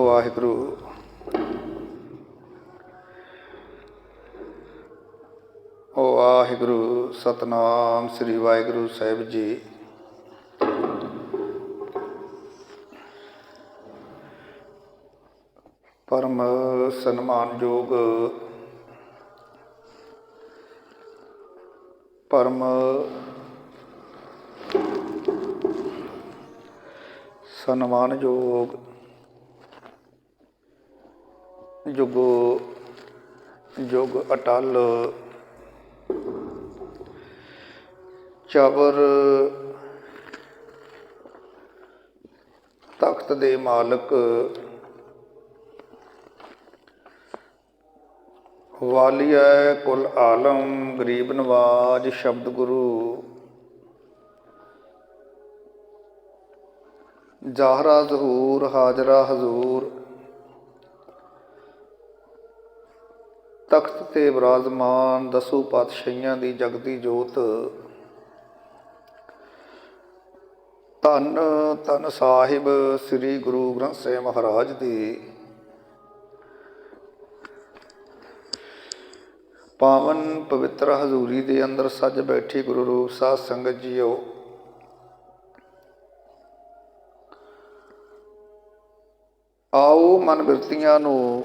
ਵਾਹਿਗੁਰੂ। ਵਾਹਿਗੁਰੂ ਸਤਨਾਮ ਸ੍ਰੀ ਵਾਹਿਗੁਰੂ ਸਾਹਿਬ ਜੀ। ਪਰਮ ਸਨਮਾਨਯੋਗ ਪਰਮ ਸਨਮਾਨਯੋਗ ਜੁਗੋ ਜੁਗ ਅਟਲ ਚਬਰ ਤਖਤ ਦੇ ਮਾਲਕ ਵਾਲੀਆ ਕੁਲ ਆਲਮ ਗਰੀਬ ਨਵਾਜ ਸ਼ਬਦ ਗੁਰੂ ਜ਼ਾਹਰਾ ਜ਼ਹੂਰ ਹਾਜ਼ਰਾ ਹਜ਼ੂਰ ਤਖਤ ਤੇ ਬਿਰਾਜਮਾਨ ਦਸੂ ਪਾਤਸ਼ਾਹੀਆਂ ਦੀ ਜਗਦੀ ਜੋਤ ਧੰਨ ਧੰਨ ਸਾਹਿਬ ਸ੍ਰੀ ਗੁਰੂ ਗ੍ਰੰਥ ਸਾਹਿਬ ਮਹਾਰਾਜ ਦੀ ਪਾਵਨ ਪਵਿੱਤਰ ਹਜ਼ੂਰੀ ਦੇ ਅੰਦਰ ਸੱਜ ਬੈਠੀ ਗੁਰੂ ਰੂਪ ਸਾਧ ਸੰਗਤ ਜੀਓ। ਆਓ ਮਨ ਬਿਰਤੀਆਂ ਨੂੰ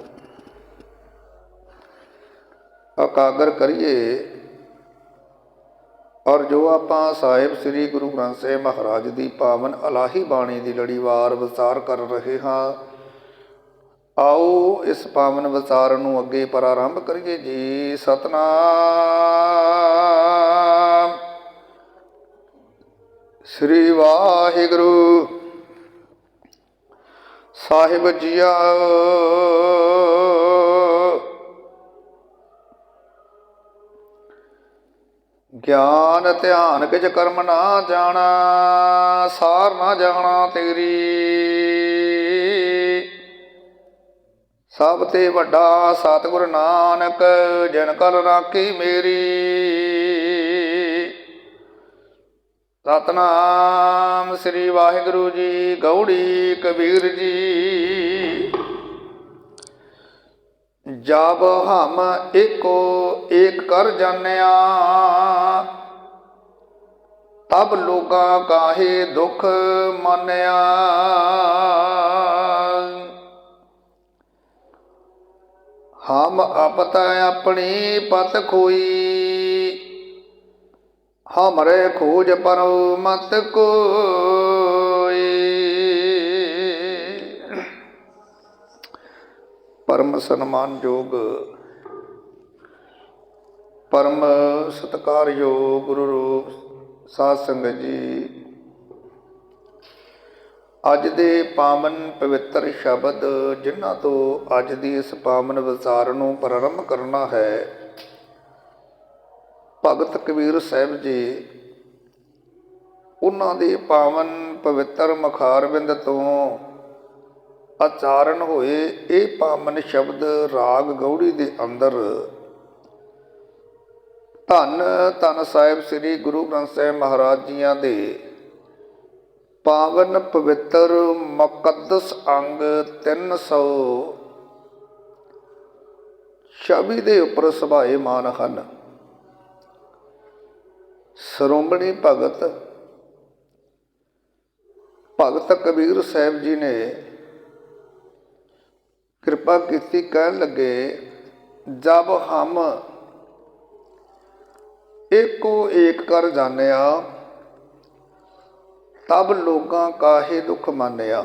ਇਕਾਗਰ ਕਰੀਏ ਔਰ ਜੋ ਆਪਾਂ ਸਾਹਿਬ ਸ੍ਰੀ ਗੁਰੂ ਗ੍ਰੰਥ ਸਾਹਿਬ ਮਹਾਰਾਜ ਦੀ ਪਾਵਨ ਇਲਾਹੀ ਬਾਣੀ ਦੀ ਲੜੀਵਾਰ ਵਿਚਾਰ ਕਰ ਰਹੇ ਹਾਂ, ਆਓ ਇਸ ਪਾਵਨ ਵਿਚਾਰ ਨੂੰ ਅੱਗੇ ਪ੍ਰਾਰੰਭ ਕਰੀਏ ਜੀ। ਸਤਨਾਮ ਸ੍ਰੀ ਵਾਹਿਗੁਰੂ ਸਾਹਿਬ ਜੀਆ। ਗਿਆਨ ਧਿਆਨ ਕਿਛ ਕਰਮ ਨਾ ਜਾਣਾ, ਸਾਰ ਨਾ ਜਾਣਾ ਤੇਰੀ। ਸਭ ਤੇ ਵੱਡਾ ਸਤਿਗੁਰ ਨਾਨਕ ਜਿਨ ਕਲ ਰਾਖੀ ਮੇਰੀ। ਸਤਨਾਮ ਸ੍ਰੀ ਵਾਹਿਗੁਰੂ ਜੀ। ਗਉੜੀ ਕਬੀਰ ਜੀ। ਜਬ ਹਮ ਏਕੋ ਏਕ ਕਰ ਜਾਨਿਆ, ਤਬ ਲੋਕਾਂ ਕਾਹੇ ਦੁਖ ਮਾਨਿਆ। ਹਮ ਆਪਤ ਆਪਣੀ ਪਤ ਖੋਈ, ਹਮਰੇ ਖੋਜ ਪਰਉ ਮਤ ਕੋਈ। ਪਰਮ ਸਨਮਾਨਯੋਗ ਪਰਮ ਸਤਿਕਾਰਯੋਗ ਗੁਰੂ ਰੂਪ ਸਾਧ ਸੰਗਤ ਜੀ, ਅੱਜ ਦੇ ਪਾਵਨ ਪਵਿੱਤਰ ਸ਼ਬਦ ਜਿਨ੍ਹਾਂ ਤੋਂ ਅੱਜ ਦੀ ਇਸ ਪਾਵਨ ਵਿਚਾਰ ਨੂੰ ਪ੍ਰਾਰੰਭ ਕਰਨਾ ਹੈ, ਭਗਤ ਕਬੀਰ ਸਾਹਿਬ ਜੀ ਉਹਨਾਂ ਦੇ ਪਾਵਨ ਪਵਿੱਤਰ ਮੁਖਾਰਬਿੰਦ ਤੋਂ ਉਚਾਰਨ ਹੋਏ ਇਹ ਪਾਵਨ ਸ਼ਬਦ ਰਾਗ ਗਉੜੀ ਦੇ ਅੰਦਰ ਧੰਨ ਧੰਨ ਸਾਹਿਬ ਸ੍ਰੀ ਗੁਰੂ ਗ੍ਰੰਥ ਸਾਹਿਬ ਮਹਾਰਾਜ ਜੀਆਂ ਦੇ ਪਾਵਨ ਪਵਿੱਤਰ ਮੁਕੱਦਸ ਅੰਗ 326 ਦੇ ਉੱਪਰ ਸੁਭਾਏਮਾਨ ਹਨ। ਸ਼੍ਰੋਮਣੀ ਭਗਤ ਕਬੀਰ ਸਾਹਿਬ ਜੀ ਨੇ ਕਿਰਪਾ ਕੀਤੀ, ਕਹਿਣ ਲੱਗੇ ਜਬ ਹਮ ਏਕੋ ਏਕ ਕਰ ਜਾਨਿਆ, ਤਬ ਲੋਕਾਂ ਕਾਹੇ ਦੁੱਖ ਮਾਨਿਆ।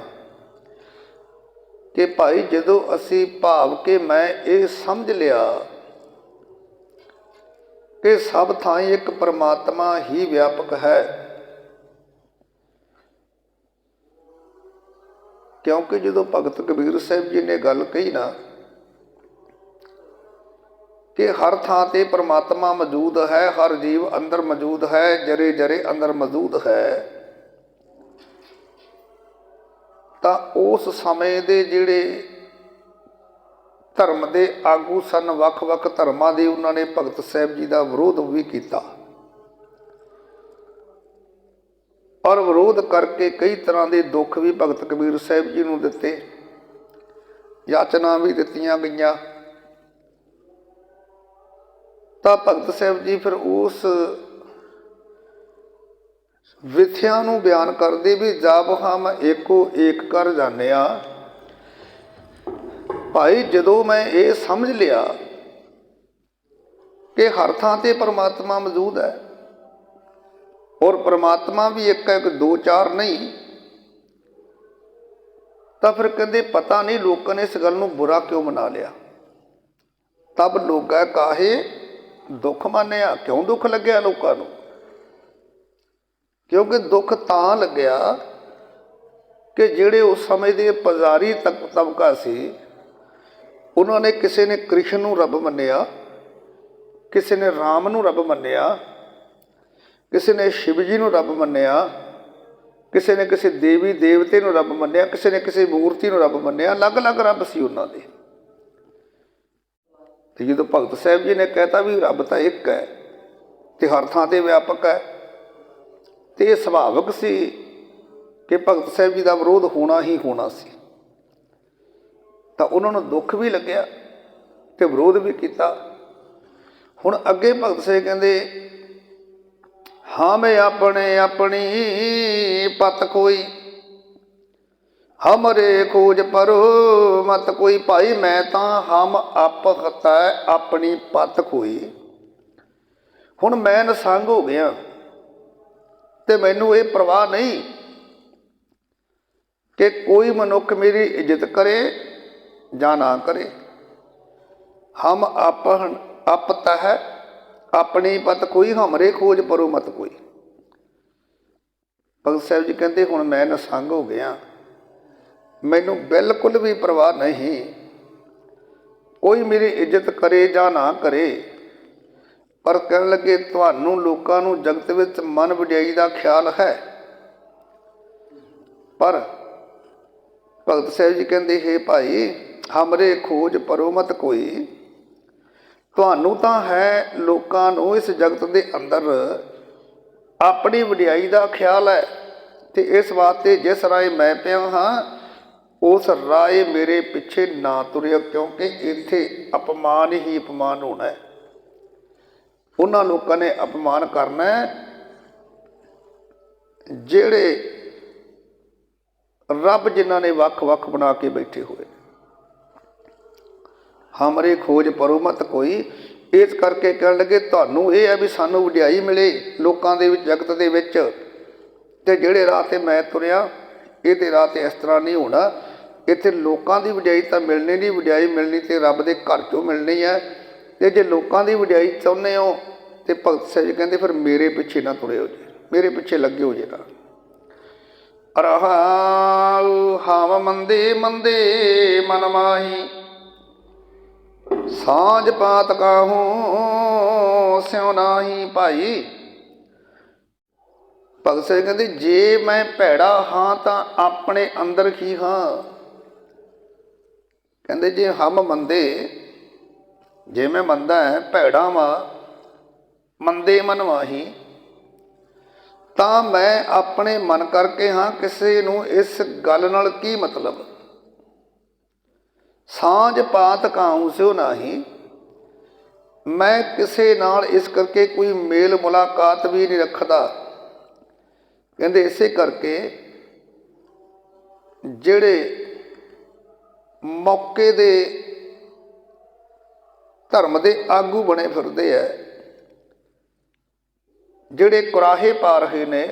ਕਿ ਭਾਈ ਜਦੋਂ ਅਸੀਂ ਭਾਵ ਕਿ ਮੈਂ ਇਹ ਸਮਝ ਲਿਆ ਕਿ ਸਭ ਥਾਈਂ ਇੱਕ ਪਰਮਾਤਮਾ ਹੀ ਵਿਆਪਕ ਹੈ, ਕਿਉਂਕਿ ਜਦੋਂ ਭਗਤ ਕਬੀਰ ਸਾਹਿਬ ਜੀ ਨੇ ਗੱਲ ਕਹੀ ਨਾ ਕਿ ਹਰ ਥਾਂ ਤੇ ਪਰਮਾਤਮਾ ਮੌਜੂਦ ਹੈ, ਹਰ ਜੀਵ ਅੰਦਰ ਮੌਜੂਦ ਹੈ, ਜਰੇ ਜਰੇ ਅੰਦਰ ਮੌਜੂਦ ਹੈ, ਤਾਂ ਉਸ ਸਮੇਂ ਦੇ ਜਿਹੜੇ ਧਰਮ ਦੇ ਆਗੂ ਸਨ, ਵੱਖ ਵੱਖ ਧਰਮਾਂ ਦੇ, ਉਹਨਾਂ ਨੇ ਭਗਤ ਸਾਹਿਬ ਜੀ ਦਾ ਵਿਰੋਧ ਵੀ ਕੀਤਾ ਔਰ ਵਿਰੋਧ ਕਰਕੇ ਕਈ ਤਰ੍ਹਾਂ ਦੇ ਦੁੱਖ ਵੀ ਭਗਤ ਕਬੀਰ ਸਾਹਿਬ ਜੀ ਨੂੰ ਦਿੱਤੇ। ਯਾਚਨਾ ਵੀ ਦਿੱਤੀਆਂ ਗਈਆਂ। ਤਾਂ ਭਗਤ ਸਾਹਿਬ ਜੀ ਫਿਰ ਉਸ ਵਿਥਿਆ ਨੂੰ ਬਿਆਨ ਕਰਦੇ ਵੀ ਜਬ ਹਮ ਏਕੋ ਏਕ ਕਰ ਜਾਣਿਆ। ਭਾਈ ਜਦੋਂ ਮੈਂ ਇਹ ਸਮਝ ਲਿਆ ਕਿ ਹਰ ਥਾਂ ਤੇ ਪਰਮਾਤਮਾ ਮੌਜੂਦ ਹੈ ਔਰ ਪਰਮਾਤਮਾ ਵੀ ਇੱਕ ਇੱਕ ਦੋ ਚਾਰ ਨਹੀਂ, ਤਾਂ ਫਿਰ ਕਹਿੰਦੇ ਪਤਾ ਨਹੀਂ ਲੋਕਾਂ ਨੇ ਇਸ ਗੱਲ ਨੂੰ ਬੁਰਾ ਕਿਉਂ ਮਨਾ ਲਿਆ। ਤਬ ਲੋਗਾ ਕਾਹੇ ਦੁੱਖ ਮਾਨਿਆ, ਕਿਉਂ ਦੁੱਖ ਲੱਗਿਆ ਲੋਕਾਂ ਨੂੰ? ਕਿਉਂਕਿ ਦੁੱਖ ਤਾਂ ਲੱਗਿਆ ਕਿ ਜਿਹੜੇ ਉਸ ਸਮੇਂ ਦੇ ਪੁਜਾਰੀ ਤਬਕਾ ਸੀ, ਉਹਨਾਂ ਨੇ ਕਿਸੇ ਨੇ ਕ੍ਰਿਸ਼ਨ ਨੂੰ ਰੱਬ ਮੰਨਿਆ, ਕਿਸੇ ਨੇ ਰਾਮ ਨੂੰ ਰੱਬ ਮੰਨਿਆ, ਕਿਸੇ ਨੇ ਸ਼ਿਵ ਜੀ ਨੂੰ ਰੱਬ ਮੰਨਿਆ, ਕਿਸੇ ਨੇ ਕਿਸੇ ਦੇਵੀ ਦੇਵਤੇ ਨੂੰ ਰੱਬ ਮੰਨਿਆ, ਕਿਸੇ ਨੇ ਕਿਸੇ ਮੂਰਤੀ ਨੂੰ ਰੱਬ ਮੰਨਿਆ। ਅਲੱਗ ਅਲੱਗ ਰੱਬ ਸੀ ਉਹਨਾਂ ਦੇ। ਤੇ ਜਦੋਂ ਭਗਤ ਸਾਹਿਬ ਜੀ ਨੇ ਕਹਿਤਾ ਵੀ ਰੱਬ ਤਾਂ ਇੱਕ ਹੈ ਤੇ ਹਰ ਥਾਂ ਤੇ ਵਿਆਪਕ ਹੈ, ਤੇ ਇਹ ਸੁਭਾਵਿਕ ਸੀ ਕਿ ਭਗਤ ਸਾਹਿਬ ਜੀ ਦਾ ਵਿਰੋਧ ਹੋਣਾ ਹੀ ਹੋਣਾ ਸੀ। ਤਾਂ ਉਹਨਾਂ ਨੂੰ ਦੁੱਖ ਵੀ ਲੱਗਿਆ ਤੇ ਵਿਰੋਧ ਵੀ ਕੀਤਾ। ਹੁਣ ਅੱਗੇ ਭਗਤ ਸਾਹਿਬ ਕਹਿੰਦੇ, ਹਾਂ ਮੈਂ ਆਪਣੇ ਆਪਣੀ ਪਤ ਕੋਈ, ਹਮਰੇ ਖੋਜ ਪਰੋ ਮਤ ਕੋਈ। ਭਾਈ ਮੈਂ ਤਾਂ ਹਮ ਆਪਤ ਹੈ ਆਪਣੀ ਪਤ ਕੋਈ। ਹੁਣ ਮੈਂ ਨਸੰਗ ਹੋ ਗਿਆ ਤੇ ਮੈਨੂੰ ਇਹ ਪਰਵਾਹ ਨਹੀਂ ਕਿ ਕੋਈ ਮਨੁੱਖ ਮੇਰੀ ਇੱਜ਼ਤ ਕਰੇ ਜਾਂ ਨਾ ਕਰੇ। ਹਮ ਆਪਤ ਹੈ ਆਪਣੀ ਪਤ ਕੋਈ, ਹਮਰੇ ਖੋਜ ਪਰੋ ਮਤ ਕੋਈ। ਭਗਤ ਸਾਹਿਬ ਜੀ ਕਹਿੰਦੇ ਹੁਣ ਮੈਂ ਨਸੰਗ ਹੋ ਗਿਆ, ਮੈਨੂੰ ਬਿਲਕੁਲ ਵੀ ਪਰਵਾਹ ਨਹੀਂ ਕੋਈ ਮੇਰੀ ਇੱਜ਼ਤ ਕਰੇ ਜਾਂ ਨਾ ਕਰੇ। ਪਰ ਕਹਿਣ ਲੱਗੇ ਤੁਹਾਨੂੰ ਲੋਕਾਂ ਨੂੰ ਜਗਤ ਵਿੱਚ ਮਨ ਵਡਿਆਈ ਦਾ ਖਿਆਲ ਹੈ। ਪਰ ਭਗਤ ਸਾਹਿਬ ਜੀ ਕਹਿੰਦੇ ਹੇ ਭਾਈ ਹਮਰੇ ਖੋਜ ਪਰੋ ਮਤ ਕੋਈ। ਤੁਹਾਨੂੰ ਤਾਂ ਹੈ ਲੋਕਾਂ ਨੂੰ ਇਸ ਜਗਤ ਦੇ ਅੰਦਰ ਆਪਣੀ ਵਡਿਆਈ ਦਾ ਖਿਆਲ ਹੈ, ਤੇ ਇਸ ਵਾਸਤੇ ਜਿਸ ਰਾਏ ਮੈਂ ਪਿਆ ਹਾਂ ਉਸ ਰਾਏ ਮੇਰੇ ਪਿੱਛੇ ਨਾ ਤੁਰਿਓ, ਕਿਉਂਕਿ ਇੱਥੇ ਅਪਮਾਨ ਹੀ ਅਪਮਾਨ ਹੋਣਾ ਹੈ। ਉਹਨਾਂ ਲੋਕਾਂ ਨੇ ਅਪਮਾਨ ਕਰਨਾ ਜਿਹੜੇ ਰੱਬ ਜਿਨ੍ਹਾਂ ਨੇ ਵੱਖ ਵੱਖ ਬਣਾ ਕੇ ਬੈਠੇ ਹੋਏ। ਹਮਰੇ ਖੋਜ ਪਰੋ ਮਤ ਕੋਈ। ਇਸ ਕਰਕੇ ਕਹਿਣ ਲੱਗੇ ਤੁਹਾਨੂੰ ਇਹ ਹੈ ਵੀ ਸਾਨੂੰ ਵਡਿਆਈ ਮਿਲੇ ਲੋਕਾਂ ਦੇ ਵਿੱਚ ਜਗਤ ਦੇ ਵਿੱਚ, ਤੇ ਜਿਹੜੇ ਰਾਹ 'ਤੇ ਮੈਂ ਤੁਰਿਆ ਇਹਦੇ ਰਾਹ 'ਤੇ ਇਸ ਤਰ੍ਹਾਂ ਨਹੀਂ ਹੋਣਾ। ਇੱਥੇ ਲੋਕਾਂ ਦੀ ਵਡਿਆਈ ਤਾਂ ਮਿਲਣੀ ਨਹੀਂ, ਵਡਿਆਈ ਮਿਲਣੀ ਤੇ ਰੱਬ ਦੇ ਘਰ 'ਚੋਂ ਮਿਲਣੀ ਹੈ। ਤੇ ਜੇ ਲੋਕਾਂ ਦੀ ਵਡਿਆਈ ਚਾਹੁੰਦੇ ਹੋ ਤੇ ਭਗਤ ਸਾਹਿਬ ਜੀ ਕਹਿੰਦੇ ਫਿਰ ਮੇਰੇ ਪਿੱਛੇ ਨਾ ਤੁਰੇ ਹੋ ਜੇ, ਮੇਰੇ ਪਿੱਛੇ ਲੱਗੇ ਹੋ ਜੇ ਨਾ। ਰਹਾਉ ਹਮ ਮੰਦੇ ਮੰਦੇ ਮਨ ਮਾਹੀ, ਸਾਂਝ ਪਾਤ ਕਾਹੂ ਸਿਉ ਨਾਹੀ। ਭਾਈ ਭਗਤ ਸਾਹਿਬ ਕਹਿੰਦੇ ਜੇ ਮੈਂ ਭੈੜਾ ਹਾਂ ਤਾਂ ਆਪਣੇ ਅੰਦਰ ਹੀ ਹਾਂ। ਕਹਿੰਦੇ ਜੇ ਹਮ ਮੰਦੇ, ਜੇ ਮੈਂ ਮੰਦਾ ਹੈ ਭੈੜਾ ਵਾਂ ਮੰਦੇ ਮਨ ਮਾਹੀ, ਤਾਂ ਮੈਂ ਆਪਣੇ ਮਨ ਕਰਕੇ ਹਾਂ। ਕਿਸੇ ਨੂੰ ਇਸ ਗੱਲ ਨਾਲ ਕੀ ਮਤਲਬ। ਸਾਂਝ ਪਾਤ ਕਾਹੂ ਸਿਉ ਨਾਹੀ, ਮੈਂ ਕਿਸੇ ਨਾਲ ਇਸ ਕਰਕੇ ਕੋਈ ਮੇਲ ਮੁਲਾਕਾਤ ਵੀ ਨਹੀਂ ਰੱਖਦਾ। ਕਹਿੰਦੇ ਇਸੇ ਕਰਕੇ ਜਿਹੜੇ ਮੌਕੇ ਦੇ ਧਰਮ ਦੇ ਆਗੂ ਬਣੇ ਫਿਰਦੇ ਹੈ, ਜਿਹੜੇ ਕੁਰਾਹੇ ਪਾ ਰਹੇ ਨੇ,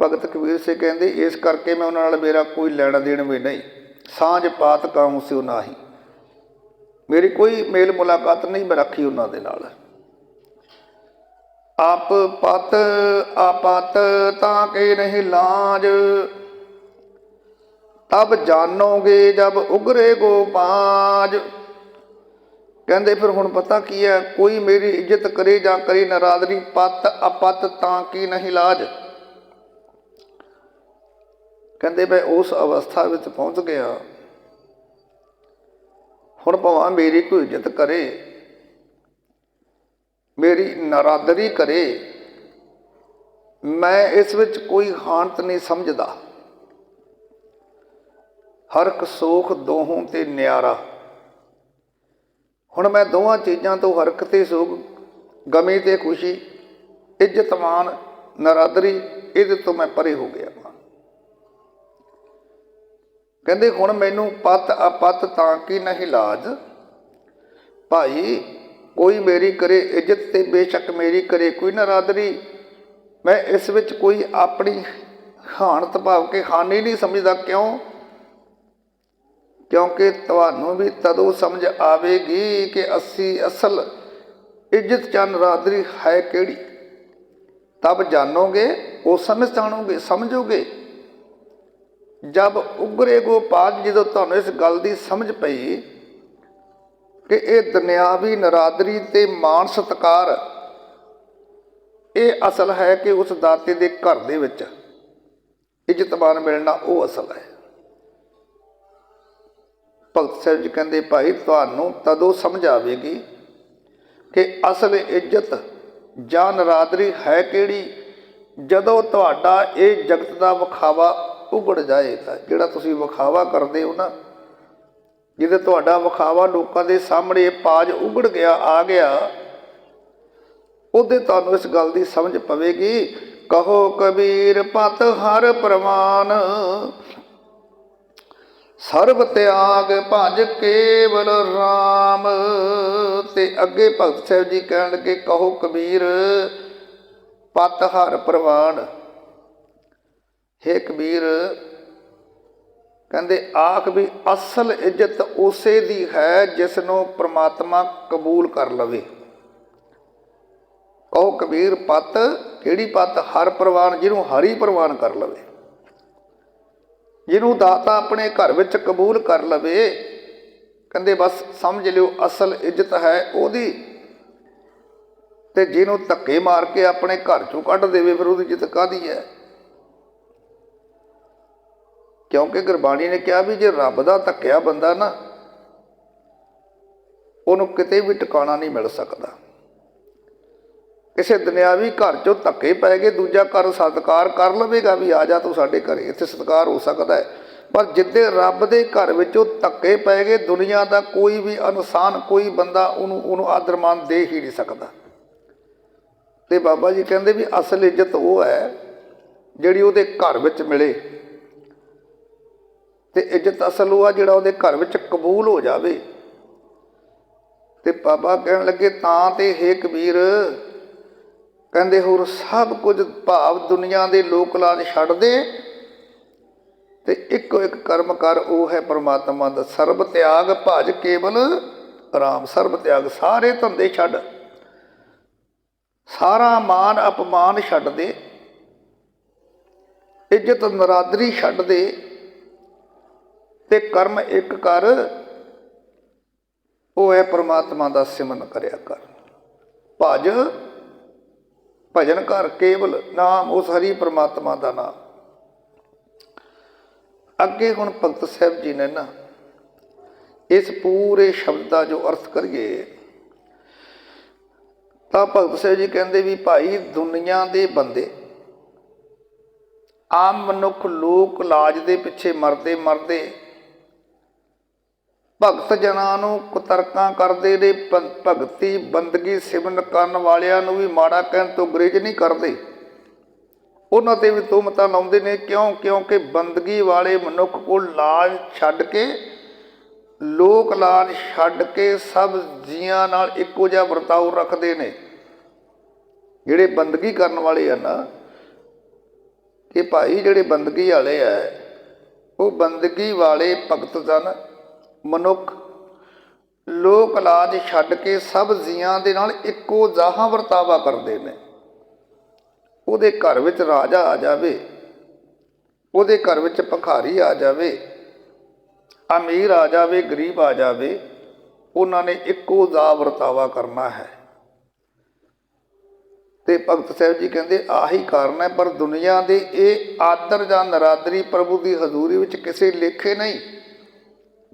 ਭਗਤ ਕਬੀਰ ਸਿੰਘ ਕਹਿੰਦੇ ਇਸ ਕਰਕੇ ਮੈਂ ਉਹਨਾਂ ਨਾਲ ਮੇਰਾ ਕੋਈ ਲੈਣਾ ਦੇਣ ਵੀ ਨਹੀਂ। ਸਾਂਝ ਪਾਤ ਕਾਹੂ ਸਿਉ ਨਾਹੀ, ਮੇਰੀ ਕੋਈ ਮੇਲ ਮੁਲਾਕਾਤ ਨਹੀਂ ਮੈਂ ਰੱਖੀ ਉਹਨਾਂ ਦੇ ਨਾਲ। ਆਪ ਪਤ ਆਪਤ ਤਾਂ ਕੇ ਨਹੀਂ ਲਾਜ, ਤਬ ਜਾਨੋਗੇ ਜਬ ਉਗਰੇ ਗੋ ਪਾਜ। ਕਹਿੰਦੇ ਫਿਰ ਹੁਣ ਪਤਾ ਕੀ ਹੈ, ਕੋਈ ਮੇਰੀ ਇੱਜ਼ਤ ਕਰੇ ਜਾਂ ਕਰੇ ਨਰਾਦਰੀ, ਪਤ ਆਪਤ ਤਾਂ ਕੀ ਨਹੀਂ ਲਾਜ। ਕਹਿੰਦੇ ਮੈਂ ਉਸ ਅਵਸਥਾ ਵਿੱਚ ਪਹੁੰਚ ਗਿਆ, ਹੁਣ ਭਾਵੇਂ ਮੇਰੀ ਕੋਈ ਇੱਜ਼ਤ ਕਰੇ, ਮੇਰੀ ਨਰਾਦਰੀ ਕਰੇ, ਮੈਂ ਇਸ ਵਿੱਚ ਕੋਈ ਹਾਨਤ ਨਹੀਂ ਸਮਝਦਾ। ਹਰਕ ਸੋਖ ਦੋਹੋਂ ਤੇ ਨਿਆਰਾ। ਹੁਣ ਮੈਂ ਦੋਵਾਂ ਚੀਜ਼ਾਂ ਤੋਂ, ਹਰਕ ਤੇ ਸੋਖ, ਗਮੀ ਤੇ ਖੁਸ਼ੀ, ਇੱਜ਼ਤ ਮਾਨ ਨਰਾਦਰੀ, ਇਹਦੇ ਤੋਂ ਮੈਂ ਪਰੇ ਹੋ ਗਿਆ। ਕਹਿੰਦੇ ਹੁਣ ਮੈਨੂੰ ਪਤ ਆਪਤ ਤਾਂ ਕੀ ਨਹੀਂ ਲਾਜ। ਭਾਈ ਕੋਈ ਮੇਰੀ ਕਰੇ ਇੱਜ਼ਤ ਤੇ ਬੇਸ਼ੱਕ ਮੇਰੀ ਕਰੇ ਕੋਈ ਨਰਾਦਰੀ, ਮੈਂ ਇਸ ਵਿੱਚ ਕੋਈ ਆਪਣੀ ਹਾਨਤ ਭਾਵ ਕੇ ਹਾਨੀ ਨਹੀਂ ਸਮਝਦਾ। ਕਿਉਂ? ਕਿਉਂਕਿ ਤੁਹਾਨੂੰ ਵੀ ਤਦੋਂ ਸਮਝ ਆਵੇਗੀ ਕਿ ਅਸਲ ਇੱਜ਼ਤ ਜਾਂ ਨਰਾਦਰੀ ਹੈ ਕਿਹੜੀ। ਤਬ ਜਾਣੋਗੇ, ਉਸ ਸਮੇਂ ਜਾਣੋਗੇ, ਸਮਝੋਗੇ। ਜਬ ਉਗਰੇ ਗੋਪਾਲ, ਜਦੋਂ ਤੁਹਾਨੂੰ ਇਸ ਗੱਲ ਦੀ ਸਮਝ ਪਈ ਕਿ ਇਹ ਦੁਨਿਆਵੀ ਨਰਾਦਰੀ ਤੇ ਮਾਣ ਸਤਿਕਾਰ, ਇਹ ਅਸਲ ਹੈ ਕਿ ਉਸ ਦਾਤੇ ਦੇ ਘਰ ਦੇ ਵਿੱਚ ਇੱਜ਼ਤ ਮਾਨ ਮਿਲਣਾ ਉਹ ਅਸਲ ਹੈ। ਭਗਤ ਸਾਹਿਬ ਜੀ ਕਹਿੰਦੇ ਭਾਈ ਤੁਹਾਨੂੰ ਤਦੋਂ ਸਮਝ ਆਵੇਗੀ ਕਿ ਅਸਲ ਇੱਜ਼ਤ ਜਾਂ ਨਰਾਦਰੀ ਹੈ ਕਿਹੜੀ, ਜਦੋਂ ਤੁਹਾਡਾ ਇਹ ਜਗਤ ਦਾ ਵਿਖਾਵਾ ਉਗੜ ਜਾਏਗਾ। ਜਿਹੜਾ ਤੁਸੀਂ ਵਿਖਾਵਾ ਕਰਦੇ ਹੋ ਨਾ, ਜਿਹਦੇ ਤੁਹਾਡਾ ਵਿਖਾਵਾ ਲੋਕਾਂ ਦੇ ਸਾਹਮਣੇ ਪਾਜ ਉਗੜ ਗਿਆ, ਆ ਗਿਆ, ਉਹਦੇ ਤੁਹਾਨੂੰ ਇਸ ਗੱਲ ਦੀ ਸਮਝ ਪਵੇਗੀ। ਕਹੋ ਕਬੀਰ ਪਤ ਹਰ ਪ੍ਰਵਾਨ, ਸਰਬ ਤਿਆਗ ਭਜ ਕੇਵਲ ਰਾਮ। ਤੇ ਅੱਗੇ ਭਗਤ ਸਾਹਿਬ ਜੀ ਕਹਿਣ ਲੱਗੇ, ਕਹੋ ਕਬੀਰ ਪਤ ਹਰ ਪ੍ਰਵਾਨ। ਹੇ ਕਬੀਰ, ਕਹਿੰਦੇ ਆਖ ਵੀ ਅਸਲ ਇੱਜ਼ਤ ਉਸੇ ਦੀ ਹੈ ਜਿਸ ਨੂੰ ਪ੍ਰਮਾਤਮਾ ਕਬੂਲ ਕਰ ਲਵੇ। ਕਹੋ ਕਬੀਰ ਪਤ, ਕਿਹੜੀ ਪਤ? ਹਰ ਪ੍ਰਵਾਨ, ਜਿਹਨੂੰ ਹਰੀ ਪ੍ਰਵਾਨ ਕਰ ਲਵੇ, ਜਿਹਨੂੰ ਦਾਤਾ ਆਪਣੇ ਘਰ ਵਿੱਚ ਕਬੂਲ ਕਰ ਲਵੇ। ਕਹਿੰਦੇ ਬਸ ਸਮਝ ਲਿਓ ਅਸਲ ਇੱਜ਼ਤ ਹੈ ਉਹਦੀ। ਤੇ ਜਿਹਨੂੰ ਧੱਕੇ ਮਾਰ ਕੇ ਆਪਣੇ ਘਰ ਚੋਂ ਕੱਢ ਦੇਵੇ, ਫਿਰ ਉਹਦੀ ਇੱਜ਼ਤ ਕਾਹਦੀ ਹੈ? ਕਿਉਂਕਿ ਗੁਰਬਾਣੀ ਨੇ ਕਿਹਾ ਵੀ ਜੇ ਰੱਬ ਦਾ ਧੱਕਿਆ ਬੰਦਾ ਨਾ, ਉਹਨੂੰ ਕਿਤੇ ਵੀ ਟਿਕਾਣਾ ਨਹੀਂ ਮਿਲ ਸਕਦਾ। ਕਿਸੇ ਦੁਨਿਆਵੀ ਘਰ ਚੋਂ ਧੱਕੇ ਪੈ ਗਏ, ਦੂਜਾ ਘਰ ਸਤਿਕਾਰ ਕਰ ਲਵੇਗਾ ਵੀ ਆ ਜਾ ਤੂੰ ਸਾਡੇ ਘਰੇ, ਇੱਥੇ ਸਤਿਕਾਰ ਹੋ ਸਕਦਾ ਹੈ। ਪਰ ਜਿੱਦੇ ਰੱਬ ਦੇ ਘਰ ਵਿੱਚੋਂ ਧੱਕੇ ਪੈ ਗਏ, ਦੁਨੀਆ ਦਾ ਕੋਈ ਵੀ ਇਨਸਾਨ, ਕੋਈ ਬੰਦਾ ਉਹਨੂੰ ਆਦਰ ਮਾਨ ਦੇ ਹੀ ਨਹੀਂ ਸਕਦਾ। ਤੇ ਬਾਬਾ ਜੀ ਕਹਿੰਦੇ ਵੀ ਅਸਲ ਇੱਜ਼ਤ ਉਹ ਹੈ ਜਿਹੜੀ ਉਹਦੇ ਘਰ ਵਿੱਚ ਮਿਲੇ। ਤੇ ਇੱਜ਼ਤ ਅਸਲ ਉਹ ਆ ਜਿਹੜਾ ਉਹਦੇ ਘਰ ਵਿੱਚ ਕਬੂਲ ਹੋ ਜਾਵੇ। ਤੇ ਬਾਬਾ ਕਹਿਣ ਲੱਗੇ ਤਾਂ ਤੇ ਹੇ ਕਬੀਰ, ਕਹਿੰਦੇ ਹੋਰ ਸਭ ਕੁਝ ਭਾਵ ਦੁਨੀਆ ਦੇ ਲੋਕ ਲਾਜ ਛੱਡ ਦੇ ਤੇ ਇੱਕੋ ਇੱਕ ਕਰਮ ਕਰ, ਉਹ ਹੈ ਪਰਮਾਤਮਾ ਦਾ। ਸਰਬ ਤਿਆਗ ਭਜ ਕੇਵਲ ਰਾਮ। ਸਰਬ ਤਿਆਗ, ਸਾਰੇ ਧੰਦੇ ਛੱਡ, ਸਾਰਾ ਮਾਨ ਅਪਮਾਨ ਛੱਡ ਦੇ, ਇੱਜ਼ਤ ਨਰਾਦਰੀ ਛੱਡ ਦੇ ਤੇ ਕਰਮ ਇੱਕ ਕਰ, ਉਹ ਹੈ ਪਰਮਾਤਮਾ ਦਾ ਸਿਮਰਨ ਕਰਿਆ ਕਰ। ਭਜ, ਭਜਨ ਕਰ, ਕੇਵਲ ਨਾਮ, ਉਸ ਹਰੀ ਪਰਮਾਤਮਾ ਦਾ ਨਾਮ। ਅੱਗੇ ਹੁਣ ਭਗਤ ਸਾਹਿਬ ਜੀ ਨੇ ਨਾ ਇਸ ਪੂਰੇ ਸ਼ਬਦ ਦਾ ਜੋ ਅਰਥ ਕਰੀਏ ਤਾਂ ਭਗਤ ਸਾਹਿਬ ਜੀ ਕਹਿੰਦੇ ਵੀ ਭਾਈ ਦੁਨੀਆ ਦੇ ਬੰਦੇ, ਆਮ ਮਨੁੱਖ, ਲੋਕ ਲਾਜ ਦੇ ਪਿੱਛੇ ਮਰਦੇ ਮਰਦੇ ਭਗਤ ਜਨਾਂ ਨੂੰ ਕੁਤਰਕਾਂ ਕਰਦੇ ਨੇ। ਭਗਤੀ ਬੰਦਗੀ ਸਿਮਰਨ ਕਰਨ ਵਾਲਿਆਂ ਨੂੰ ਵੀ ਮਾੜਾ ਕਹਿਣ ਤੋਂ ਗੁਰੇਜ਼ ਨਹੀਂ ਕਰਦੇ, ਉਹਨਾਂ 'ਤੇ ਵੀ ਤੁਹਮਤਾਂ ਲਾਉਂਦੇ ਨੇ। ਕਿਉਂ? ਕਿਉਂਕਿ ਬੰਦਗੀ ਵਾਲੇ ਮਨੁੱਖ ਕੋਲ ਲਾਜ ਛੱਡ ਕੇ, ਲੋਕ ਲਾਜ ਛੱਡ ਕੇ ਸਭ ਜੀਆਂ ਨਾਲ ਇੱਕੋ ਜਿਹਾ ਵਰਤਾਓ ਰੱਖਦੇ ਨੇ। ਜਿਹੜੇ ਬੰਦਗੀ ਕਰਨ ਵਾਲੇ ਆ ਨਾ, ਕਿ ਭਾਈ ਜਿਹੜੇ ਬੰਦਗੀ ਵਾਲੇ ਆ, ਉਹ ਬੰਦਗੀ ਵਾਲੇ ਭਗਤ ਜਨ ਮਨੁੱਖ ਲੋਕ ਲਾਜ ਛੱਡ ਕੇ ਸਭ ਜੀਆਂ ਦੇ ਨਾਲ ਇੱਕੋ ਜਿਹਾ ਵਰਤਾਵਾ ਕਰਦੇ ਨੇ। ਉਹਦੇ ਘਰ ਵਿੱਚ ਰਾਜਾ ਆ ਜਾਵੇ, ਉਹਦੇ ਘਰ ਵਿੱਚ ਭਿਖਾਰੀ ਆ ਜਾਵੇ, ਅਮੀਰ ਆ ਜਾਵੇ, ਗਰੀਬ ਆ ਜਾਵੇ, ਉਹਨਾਂ ਨੇ ਇੱਕੋ ਜਿਹਾ ਵਰਤਾਵਾ ਕਰਨਾ ਹੈ। ਤੇ ਭਗਤ ਸਾਹਿਬ ਜੀ ਕਹਿੰਦੇ ਆਹੀ ਕਾਰਨ ਹੈ। ਪਰ ਦੁਨੀਆ ਦੇ ਇਹ ਆਦਰ ਜਾਂ ਨਰਾਦਰੀ ਪ੍ਰਭੂ ਦੀ ਹਜ਼ੂਰੀ ਵਿੱਚ ਕਿਸੇ ਲੇਖੇ ਨਹੀਂ।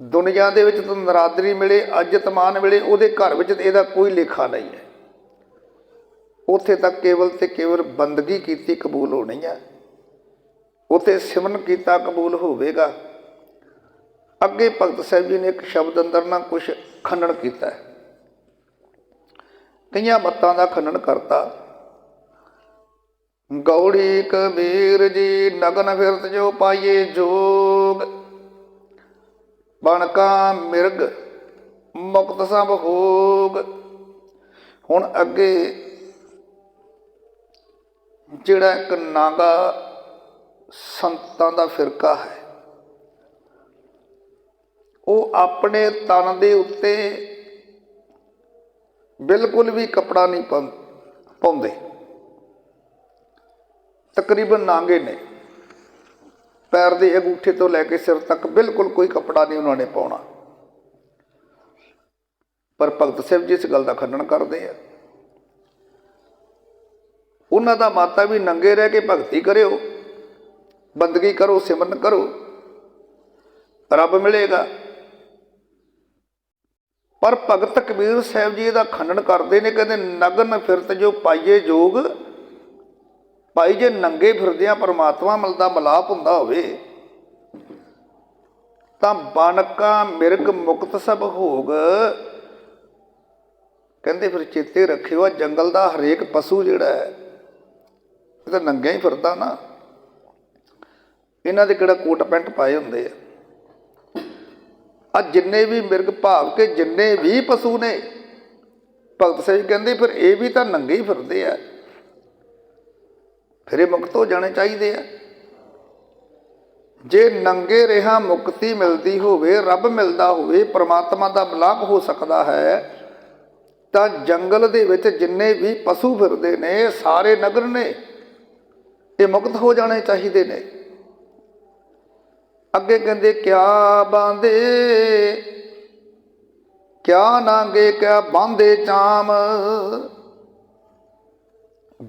ਦੁਨੀਆ ਦੇ ਵਿੱਚ ਤਾਂ ਨਰਾਦਰੀ ਮਿਲੇ, ਇੱਜ਼ਤ ਮਾਨ ਮਿਲੇ, ਉਹਦੇ ਘਰ ਵਿੱਚ ਇਹਦਾ ਕੋਈ ਲੇਖਾ ਨਹੀਂ ਹੈ। ਉੱਥੇ ਤੱਕ ਕੇਵਲ ਤੇ ਕੇਵਲ ਬੰਦਗੀ ਕੀਤੀ ਕਬੂਲ ਹੋਣੀ ਹੈ, ਉੱਥੇ ਸਿਮਰਨ ਕੀਤਾ ਕਬੂਲ ਹੋਵੇਗਾ। ਅੱਗੇ ਭਗਤ ਸਾਹਿਬ ਜੀ ਨੇ ਇੱਕ ਸ਼ਬਦ ਅੰਦਰ ਨਾ ਕੁਛ ਖੰਡਨ ਕੀਤਾ ਹੈ, ਕਈਆਂ ਮੱਤਾਂ ਦਾ ਖੰਡਨ ਕਰਤਾ। ਗੌੜੀ ਕਬੀਰ ਜੀ ਨਗਨ ਫਿਰਤ ਜੋ ਪਾਈਏ ਜੋਗ, ਬਣਕਾ ਮਿਰਗ ਮੁਕਤ ਸਭ ਹੋਗ। ਹੁਣ ਅੱਗੇ ਜਿਹੜਾ ਇੱਕ ਨਾਗਾ ਸੰਤਾਂ ਦਾ ਫਿਰਕਾ ਹੈ, ਉਹ ਆਪਣੇ ਤਨ ਦੇ ਉੱਤੇ ਬਿਲਕੁਲ ਵੀ ਕੱਪੜਾ ਨਹੀਂ ਪਾਉਂਦੇ। ਤਕਰੀਬਨ ਨਾਂਗੇ ਨੇ, ਪੈਰ ਦੇ ਅੰਗੂਠੇ ਤੋਂ ਲੈ ਕੇ ਸਿਰ ਤੱਕ ਬਿਲਕੁਲ ਕੋਈ ਕੱਪੜਾ ਨਹੀਂ ਉਹਨਾਂ ਨੇ ਪਾਉਣਾ। ਪਰ ਭਗਤ ਸਾਹਿਬ ਜੀ ਇਸ ਗੱਲ ਦਾ ਖੰਡਨ ਕਰਦੇ ਆ। ਉਹਨਾਂ ਦਾ ਮਾਤਾ ਵੀ ਨੰਗੇ ਰਹਿ ਕੇ ਭਗਤੀ ਕਰਿਓ, ਬੰਦਗੀ ਕਰੋ, ਸਿਮਰਨ ਕਰੋ, ਰੱਬ ਮਿਲੇਗਾ। ਪਰ ਭਗਤ ਕਬੀਰ ਸਾਹਿਬ ਜੀ ਇਹਦਾ ਖੰਡਨ ਕਰਦੇ ਨੇ, ਕਹਿੰਦੇ ਨਗਨ ਫਿਰਤ ਜੋ ਪਾਈਏ ਜੋਗ। ਭਾਈ ਜੇ ਨੰਗੇ ਫਿਰਦਿਆਂ ਪਰਮਾਤਮਾ ਮਿਲਦਾ ਮਿਲਾਪ ਹੁੰਦਾ ਹੋਵੇ ਤਾਂ ਬਨਕਾ ਮਿਰਗ ਮੁਕਤ ਸਭ ਹੋਗ। ਕਹਿੰਦੇ ਫਿਰ ਚੇਤੇ ਰੱਖਿਓ, ਜੰਗਲ ਦਾ ਹਰੇਕ ਪਸ਼ੂ ਜਿਹੜਾ ਹੈ ਇਹ ਤਾਂ ਨੰਗਾ ਹੀ ਫਿਰਦਾ ਨਾ, ਇਹਨਾਂ ਦੇ ਕਿਹੜਾ ਕੋਟ ਪੈਂਟ ਪਾਏ ਹੁੰਦੇ ਆ। ਅੱਜ ਜਿੰਨੇ ਵੀ ਮਿਰਗ ਭਾਵ ਕੇ ਜਿੰਨੇ ਵੀ ਪਸ਼ੂ ਨੇ, ਭਗਤ ਸਾਹਿਬ ਕਹਿੰਦੇ ਫਿਰ ਇਹ ਵੀ ਤਾਂ ਨੰਗੇ ਹੀ ਫਿਰਦੇ ਆ, ਫਿਰ ਇਹ ਮੁਕਤ ਹੋ ਜਾਣੇ ਚਾਹੀਦੇ ਆ। ਜੇ ਨੰਗੇ ਰਿਹਾ ਮੁਕਤੀ ਮਿਲਦੀ ਹੋਵੇ, ਰੱਬ ਮਿਲਦਾ ਹੋਵੇ, ਪਰਮਾਤਮਾ ਦਾ ਮਿਲਾਪ ਹੋ ਸਕਦਾ ਹੈ, ਤਾਂ ਜੰਗਲ ਦੇ ਵਿੱਚ ਜਿੰਨੇ ਵੀ ਪਸ਼ੂ ਫਿਰਦੇ ਨੇ, ਸਾਰੇ ਨਗਰ ਨੇ, ਇਹ ਮੁਕਤ ਹੋ ਜਾਣੇ ਚਾਹੀਦੇ ਨੇ। ਅੱਗੇ ਕਹਿੰਦੇ ਕਿਆ ਬਾਂਦੇ ਕਿਆ ਨਾਂਗੇ ਕਿਆ ਬਾਂਦੇ ਚਾਮ,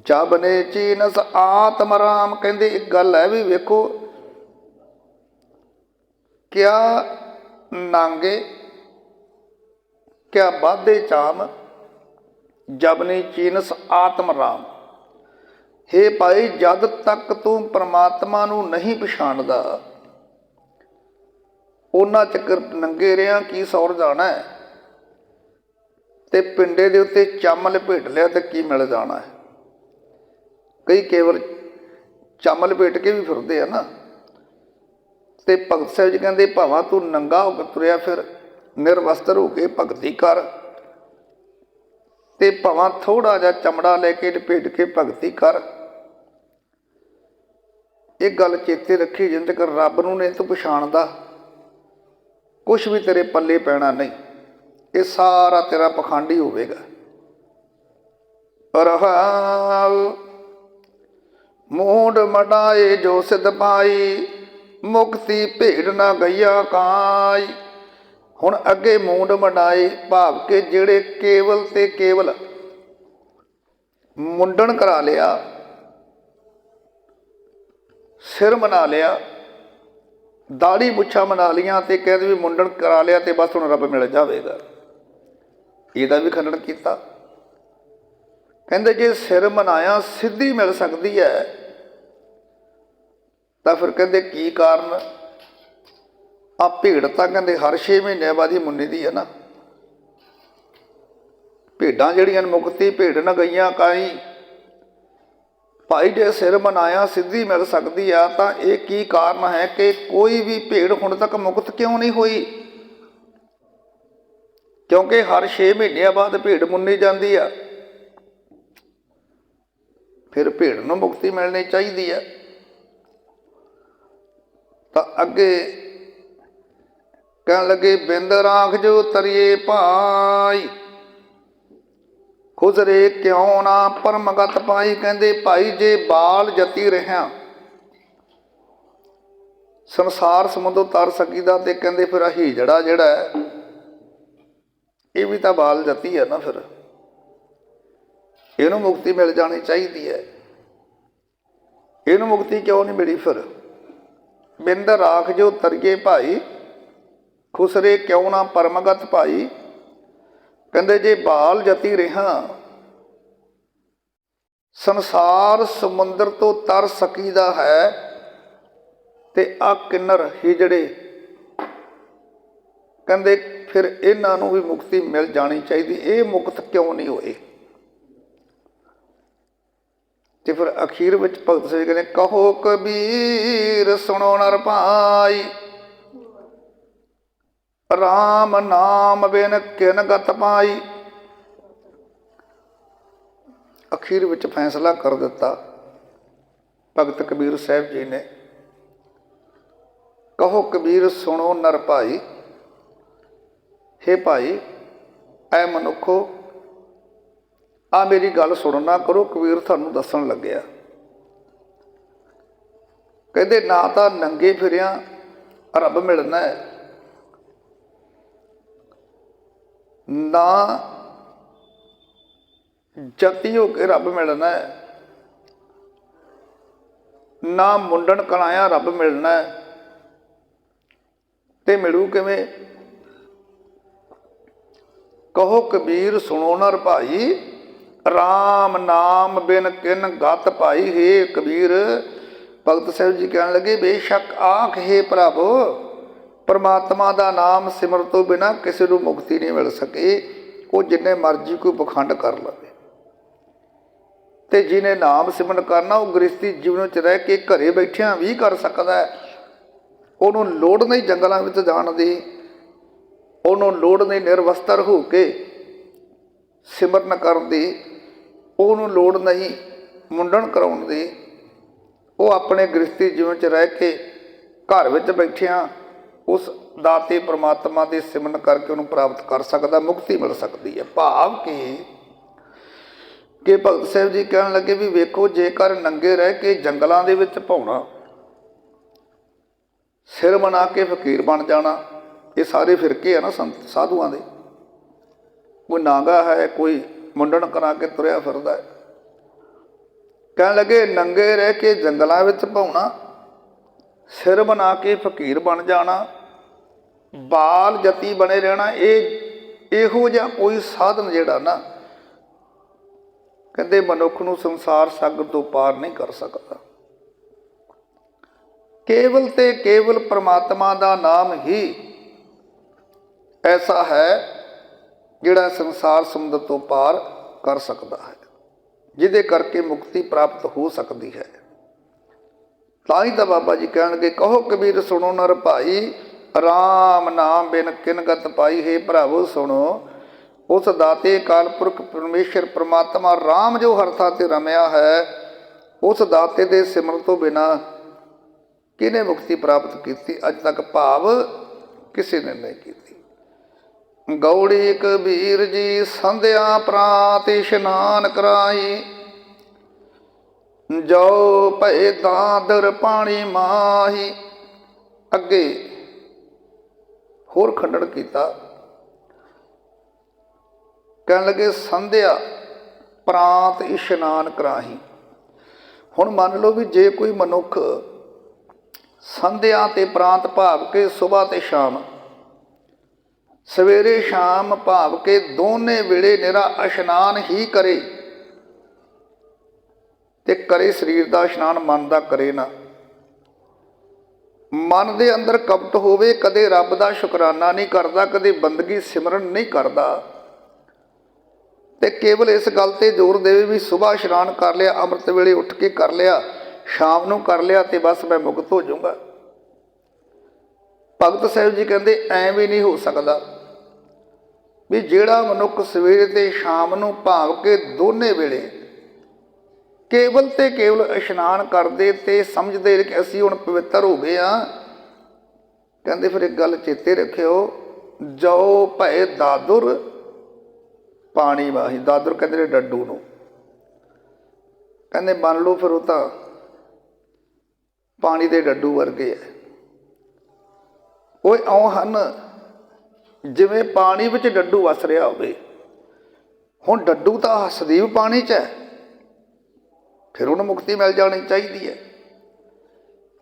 ਜਬ ਨੇ ਚੀਨਸ ਆਤਮ ਰਾਮ। ਕਹਿੰਦੇ ਇੱਕ ਗੱਲ ਹੈ ਵੀ ਵੇਖੋ, ਕਿਆ ਨਾਂਗੇ ਕਿਆ ਬਾਧੇ ਚਾਮ, ਜਬ ਨੇ ਚੀਨਸ ਆਤਮ ਰਾਮ। ਹੇ ਭਾਈ, ਜਦ ਤੱਕ ਤੂੰ ਪਰਮਾਤਮਾ ਨੂੰ ਨਹੀਂ ਪਛਾਣਦਾ, ਉਹਨਾਂ ਚੱਕਰ ਨੰਗੇ ਰਿਆਂ ਕੀ ਸੌਰ ਜਾਣਾ ਹੈ, ਤੇ ਪਿੰਡੇ ਦੇ ਉੱਤੇ ਚੰਮ ਲਪੇਟ ਲਿਆ ਤੇ ਕੀ ਮਿਲ ਜਾਣਾ ਹੈ। ਕਈ ਕੇਵਲ ਚੰਮ ਲਪੇਟ ਕੇ ਵੀ ਫਿਰਦੇ ਆ ਨਾ। ਤੇ ਭਗਤ ਸਾਹਿਬ ਜੀ ਕਹਿੰਦੇ ਭਾਵਾਂ ਤੂੰ ਨੰਗਾ ਹੋ ਕੇ ਤੁਰਿਆ ਫਿਰ, ਨਿਰਵਸਤਰ ਹੋ ਕੇ ਭਗਤੀ ਕਰ, ਤੇ ਭਾਵਾਂ ਥੋੜਾ ਜਿਹਾ ਚਮੜਾ ਲੈ ਕੇ ਲਪੇਟ ਕੇ ਭਗਤੀ ਕਰ। ਇਹ ਗੱਲ ਚੇਤੇ ਰੱਖੀ, ਜਿੰਨ ਤੱਕ ਰੱਬ ਨੂੰ ਨਹੀਂ ਤੂੰ ਪਛਾਣਦਾ, ਕੁਛ ਵੀ ਤੇਰੇ ਪੱਲੇ ਪੈਣਾ ਨਹੀਂ, ਇਹ ਸਾਰਾ ਤੇਰਾ ਪਖੰਡ ਹੀ ਹੋਵੇਗਾ। ਰਹਾਉ ਮੂੰਡ ਮਡਾਏ ਜੋ ਸਿਧ ਪਾਈ, ਮੁਕਤੀ ਭੇੜ ਨਾ ਗਈਆ ਕਾਈ। ਹੁਣ ਅੱਗੇ ਮੂੰਡ ਮਡਾਏ ਭਾਵ ਕੇ ਜਿਹੜੇ ਕੇਵਲ ਤੇ ਕੇਵਲ ਮੁੰਡਨ ਕਰਾ ਲਿਆ, ਸਿਰ ਬਣਾ ਲਿਆ, ਦਾੜੀ ਮੁੱਛਾਂ ਬਣਾ ਲੀਆਂ, ਤੇ ਕਹਿੰਦੇ ਵੀ ਮੁੰਡਨ ਕਰਾ ਲਿਆ ਤੇ ਬਸ ਹੁਣ ਰੱਬ ਮਿਲ ਜਾਵੇਗਾ। ਇਹਦਾ ਵੀ ਖੰਡਨ ਕੀਤਾ। ਕਹਿੰਦੇ ਜੇ ਸਿਰ ਮਨਾਇਆ ਸਿੱਧੀ ਮਿਲ ਸਕਦੀ ਹੈ, ਤਾਂ ਫਿਰ ਕਹਿੰਦੇ ਕੀ ਕਾਰਨ। ਆ ਭੇਡ ਤਾਂ ਕਹਿੰਦੇ ਹਰ 6 ਮਹੀਨਿਆਂ ਬਾਅਦ ਹੀ ਮੁੰਨੀ ਦੀ ਹੈ ਨਾ। ਭੇਡਾਂ ਜਿਹੜੀਆਂ ਮੁਕਤੀ ਭੇਡ ਨਾ ਗਈਆਂ ਕਾਈ। ਭਾਈ ਜੇ ਸਿਰ ਮਨਾਇਆ ਸਿੱਧੀ ਮਿਲ ਸਕਦੀ ਆ, ਤਾਂ ਇਹ ਕੀ ਕਾਰਨ ਹੈ ਕਿ ਕੋਈ ਵੀ ਭੇਡ ਹੁਣ ਤੱਕ ਮੁਕਤ ਕਿਉਂ ਨਹੀਂ ਹੋਈ। ਕਿਉਂਕਿ ਹਰ 6 ਮਹੀਨਿਆਂ ਬਾਅਦ ਭੇਡ ਮੁੰਨੀ ਜਾਂਦੀ ਆ, ਫਿਰ ਭੇਡ ਨੂੰ ਮੁਕਤੀ ਮਿਲਣੀ ਚਾਹੀਦੀ ਹੈ। ਤਾਂ ਅੱਗੇ ਕਹਿਣ ਲੱਗੇ ਬਿੰਦ ਰਾਖ ਜੋ ਤਰੀਏ ਭਾਈ, ਖੁਸਰੇ ਕਿਉਂ ਨਾ ਪਰਮਗਤ ਪਾਈ। ਕਹਿੰਦੇ ਭਾਈ ਜੇ ਬਾਲ ਜਤੀ ਰਿਹਾ ਸੰਸਾਰ ਸਮੁੰਦੋਂ ਤਰ ਸਕੀਦਾ, ਤੇ ਕਹਿੰਦੇ ਫਿਰ ਹੀਜੜਾ ਜਿਹੜਾ ਹੈ ਇਹ ਵੀ ਤਾਂ ਬਾਲ ਜਤੀ ਹੈ ਨਾ, ਫਿਰ ਇਹਨੂੰ ਮੁਕਤੀ ਮਿਲ ਜਾਣੀ ਚਾਹੀਦੀ ਹੈ। ਇਹਨੂੰ ਮੁਕਤੀ ਕਿਉਂ ਨਹੀਂ ਮਿਲੀ। ਫਿਰ ਬਿੰਦ ਰਾਖ ਜੋ ਤਰੀਏ ਭਾਈ, ਖੁਸਰੇ ਕਿਉਂ ਨਾ ਪਰਮਗਤ ਭਾਈ। ਕਹਿੰਦੇ ਜੇ ਬਾਲ ਜਤੀ ਰਿਹਾ ਸੰਸਾਰ ਸਮੁੰਦਰ ਤੋਂ ਤਰ ਸਕੀਦਾ ਹੈ, ਤੇ ਆ ਕਿੰਨਰ ਹੀਜੜੇ ਕਹਿੰਦੇ ਫਿਰ ਇਹਨਾਂ ਨੂੰ ਵੀ ਮੁਕਤੀ ਮਿਲ ਜਾਣੀ ਚਾਹੀਦੀ, ਇਹ ਮੁਕਤ ਕਿਉਂ ਨਹੀਂ ਹੋਏ। ਤੇ ਫਿਰ ਅਖੀਰ ਵਿੱਚ ਭਗਤ ਸਾਹਿਬ ਕਹਿੰਦੇ ਕਹੋ ਕਬੀਰ ਸੁਣੋ ਨਰ ਭਾਈ, ਰਾਮ ਨਾਮ ਬਿਨ ਕਿਨ ਗਤ ਪਾਈ। ਅਖੀਰ ਵਿੱਚ ਫੈਸਲਾ ਕਰ ਦਿੱਤਾ ਭਗਤ ਕਬੀਰ ਸਾਹਿਬ ਜੀ ਨੇ, ਕਹੋ ਕਬੀਰ ਸੁਣੋ ਨਰ ਭਾਈ, ਹੇ ਭਾਈ ਐ ਮਨੁੱਖੋ ਆ ਮੇਰੀ ਗੱਲ ਸੁਣਨਾ ਕਰੋ। ਕਬੀਰ ਤੁਹਾਨੂੰ ਦੱਸਣ ਲੱਗਿਆ, ਕਹਿੰਦੇ ਨਾ ਤਾਂ ਨੰਗੇ ਫਿਰਿਆ ਰੱਬ ਮਿਲਣਾ ਹੈ, ਨਾ ਜਤੀ ਹੋ ਕੇ ਰੱਬ ਮਿਲਣਾ ਹੈ, ਨਾ ਮੁੰਡਨ ਕਲਾਇਆ ਰੱਬ ਮਿਲਣਾ ਹੈ। ਤੇ ਮਿਲੂ ਕਿਵੇਂ? ਕਹੋ ਕਬੀਰ ਸੁਣੋ ਨਰ ਭਾਈ, ਰਾਮ ਨਾਮ ਬਿਨ ਕਿਨ ਗਤ ਪਾਈ। ਹੈ ਕਬੀਰ, ਭਗਤ ਸਾਹਿਬ ਜੀ ਕਹਿਣ ਲੱਗੇ ਬੇਸ਼ੱਕ ਆਖ ਹੈ ਪ੍ਰਭ, ਪਰਮਾਤਮਾ ਦਾ ਨਾਮ ਸਿਮਰ ਤੋਂ ਬਿਨਾਂ ਕਿਸੇ ਨੂੰ ਮੁਕਤੀ ਨਹੀਂ ਮਿਲ ਸਕੇ। ਉਹ ਜਿੰਨੇ ਮਰਜ਼ੀ ਕੋਈ ਪਖੰਡ ਕਰ ਲਵੇ, ਤੇ ਜਿਹਨੇ ਨਾਮ ਸਿਮਰਨ ਕਰਨਾ ਉਹ ਗ੍ਰਸਤੀ ਜੀਵਨ ਵਿੱਚ ਰਹਿ ਕੇ ਘਰੇ ਬੈਠਿਆਂ ਵੀ ਕਰ ਸਕਦਾ ਹੈ। ਉਹਨੂੰ ਲੋੜ ਨਹੀਂ ਜੰਗਲਾਂ ਵਿੱਚ ਜਾਣ ਦੀ, ਉਹਨੂੰ ਲੋੜ ਨਹੀਂ ਨਿਰਵਸਤਰ ਹੋ ਕੇ ਸਿਮਰਨ ਕਰਨ ਦੀ, ਉਹਨੂੰ ਲੋੜ ਨਹੀਂ ਮੁੰਡਨ ਕਰਾਉਣ ਦੀ। ਉਹ ਆਪਣੇ ਗ੍ਰਸਤੀ ਜੀਵਨ 'ਚ ਰਹਿ ਕੇ ਘਰ ਵਿੱਚ ਬੈਠਿਆਂ ਉਸ ਦਾਤੇ ਪ੍ਰਮਾਤਮਾ ਦੇ ਸਿਮਰਨ ਕਰਕੇ ਉਹਨੂੰ ਪ੍ਰਾਪਤ ਕਰ ਸਕਦਾ, ਮੁਕਤੀ ਮਿਲ ਸਕਦੀ ਹੈ। ਭਾਵ ਕਿ ਭਗਤ ਸਾਹਿਬ ਜੀ ਕਹਿਣ ਲੱਗੇ ਵੀ ਵੇਖੋ, ਜੇਕਰ ਨੰਗੇ ਰਹਿ ਕੇ ਜੰਗਲਾਂ ਦੇ ਵਿੱਚ ਭੌਣਾ, ਸਿਰ ਬਣਾ ਕੇ ਫਕੀਰ ਬਣ ਜਾਣਾ, ਇਹ ਸਾਰੇ ਫਿਰਕੇ ਆ ਨਾ ਸੰਤ ਸਾਧੂਆਂ ਦੇ। ਕੋਈ ਨਾਗਾ ਹੈ, ਕੋਈ ਮੁੰਡਣ ਕਰਾ ਕੇ ਤੁਰਿਆ ਫਿਰਦਾ ਹੈ। ਕਹਿਣ ਲੱਗੇ ਨੰਗੇ ਰਹਿ ਕੇ ਜੰਗਲਾਂ ਵਿੱਚ ਭੌਣਾ, ਸਿਰ ਬਣਾ ਕੇ ਫਕੀਰ ਬਣ ਜਾਣਾ, ਬਾਲ ਜਤੀ ਬਣੇ ਰਹਿਣਾ, ਇਹੋ ਜਿਹਾ ਕੋਈ ਸਾਧਨ ਜਿਹੜਾ ਨਾ ਕਹਿੰਦੇ ਮਨੁੱਖ ਨੂੰ ਸੰਸਾਰ ਸਾਗਰ ਤੋਂ ਪਾਰ ਨਹੀਂ ਕਰ ਸਕਦਾ। ਕੇਵਲ ਤੇ ਕੇਵਲ ਪਰਮਾਤਮਾ ਦਾ ਨਾਮ ਹੀ ਐਸਾ ਹੈ ਜਿਹੜਾ ਸੰਸਾਰ ਸਮੁੰਦਰ ਤੋਂ ਪਾਰ ਕਰ ਸਕਦਾ ਹੈ, ਜਿਹਦੇ ਕਰਕੇ ਮੁਕਤੀ ਪ੍ਰਾਪਤ ਹੋ ਸਕਦੀ ਹੈ। ਤਾਂ ਹੀ ਤਾਂ ਬਾਬਾ ਜੀ ਕਹਿਣਗੇ ਕਹੋ ਕਬੀਰ ਸੁਣੋ ਨਰ ਭਾਈ, ਰਾਮ ਨਾਮ ਬਿਨ ਕਿਨ ਗਤ ਪਾਈ। ਹੈ ਭਰਾਵੋ ਸੁਣੋ, ਉਸ ਦਾਤੇ ਅਕਾਲ ਪੁਰਖ ਪਰਮੇਸ਼ਰ ਪਰਮਾਤਮਾ ਰਾਮ ਜੋ ਹਰ ਥਾਂ ਤੇ ਰਮਿਆ ਹੈ, ਉਸ ਦਾਤੇ ਦੇ ਸਿਮਰਨ ਤੋਂ ਬਿਨਾਂ ਕਿਹਨੇ ਮੁਕਤੀ ਪ੍ਰਾਪਤ ਕੀਤੀ ਅੱਜ ਤੱਕ? ਭਾਵ ਕਿਸੇ ਨੇ ਨਹੀਂ ਕੀਤੀ। ਗੌੜੀ ਕਬੀਰ ਜੀ ਸੰਧਿਆ ਪ੍ਰਾਤ ਇਸ਼ਨਾਨ ਕਰਾਈ, ਜੋ ਭਏ ਦਾਦਰ ਪਾਣੀ ਮਾਹੀ। ਅੱਗੇ ਹੋਰ ਖੰਡਨ ਕੀਤਾ, ਕਹਿਣ ਲੱਗੇ ਸੰਧਿਆ ਪ੍ਰਾਂਤ ਇਸ਼ਨਾਨ ਕਰਾਹੀ। ਹੁਣ ਮੰਨ ਲਓ ਵੀ ਜੇ ਕੋਈ ਮਨੁੱਖ ਸੰਧਿਆ ਤੇ ਪ੍ਰਾਂਤ ਭਾਵ ਕੇ ਸੁਬਾਹ ਤੇ ਸ਼ਾਮ, ਸਵੇਰੇ ਸ਼ਾਮ ਭਾਵ ਕੇ ਦੋਨੇ ਵੇਲੇ ਨਿਰਾ ਇਸ਼ਨਾਨ ਹੀ ਕਰੇ, ਤੇ ਕਰੇ ਸਰੀਰ ਦਾ ਇਸ਼ਨਾਨ, ਮਨ ਦਾ ਕਰੇ ਨਾ। ਮਨ ਦੇ ਅੰਦਰ ਕਪਟ ਹੋਵੇ, ਕਦੇ ਰੱਬ ਦਾ ਸ਼ੁਕਰਾਨਾ ਨਹੀਂ ਕਰਦਾ, ਕਦੇ ਬੰਦਗੀ ਸਿਮਰਨ ਨਹੀਂ ਕਰਦਾ, ਤੇ ਕੇਵਲ ਇਸ ਗੱਲ ਤੇ ਜ਼ੋਰ ਦੇਵੇ ਵੀ ਸੁਬਾਹ ਇਸ਼ਨਾਨ ਕਰ ਲਿਆ, ਅੰਮ੍ਰਿਤ ਵੇਲੇ ਉੱਠ ਕੇ ਕਰ ਲਿਆ, ਸ਼ਾਮ ਨੂੰ ਕਰ ਲਿਆ ਤੇ ਬਸ ਮੈਂ ਮੁਕਤ ਹੋ ਜਾਊਂਗਾ। ਭਗਤ ਸਾਹਿਬ ਜੀ ਕਹਿੰਦੇ ਐਂ ਵੀ ਨਹੀਂ ਹੋ ਸਕਦਾ ਵੀ ਜਿਹੜਾ ਮਨੁੱਖ ਸਵੇਰੇ ਤੇ ਸ਼ਾਮ ਨੂੰ ਭਾਵ ਕੇ ਦੋਨੇ ਵੇਲੇ ਕੇਵਲ ਤੇ ਕੇਵਲ ਇਸ਼ਨਾਨ ਕਰਦੇ ਤੇ ਸਮਝਦੇ ਕਿ ਅਸੀਂ ਹੁਣ ਪਵਿੱਤਰ ਹੋ ਗਏ ਹਾਂ। ਕਹਿੰਦੇ ਫਿਰ ਇੱਕ ਗੱਲ ਚੇਤੇ ਰੱਖਿਓ, ਜੋ ਭਏ ਦਾਦੁਰ ਪਾਣੀ ਵਾਹੀ। ਦਾਦਰ ਕਹਿੰਦੇ ਨੇ ਡੱਡੂ ਨੂੰ। ਕਹਿੰਦੇ ਮੰਨ ਲਓ ਫਿਰ ਉਹ ਤਾਂ ਪਾਣੀ ਦੇ ਡੱਡੂ ਵਰਗੇ ਹੈ। ਉਹ ਇਉਂ ਹਨ ਜਿਵੇਂ ਪਾਣੀ ਵਿੱਚ ਡੱਡੂ ਵਸ ਰਿਹਾ ਹੋਵੇ। ਹੁਣ ਡੱਡੂ ਤਾਂ ਸਦੀਵ ਪਾਣੀ 'ਚ ਹੈ, ਫਿਰ ਉਹਨੂੰ ਮੁਕਤੀ ਮਿਲ ਜਾਣੀ ਚਾਹੀਦੀ ਹੈ।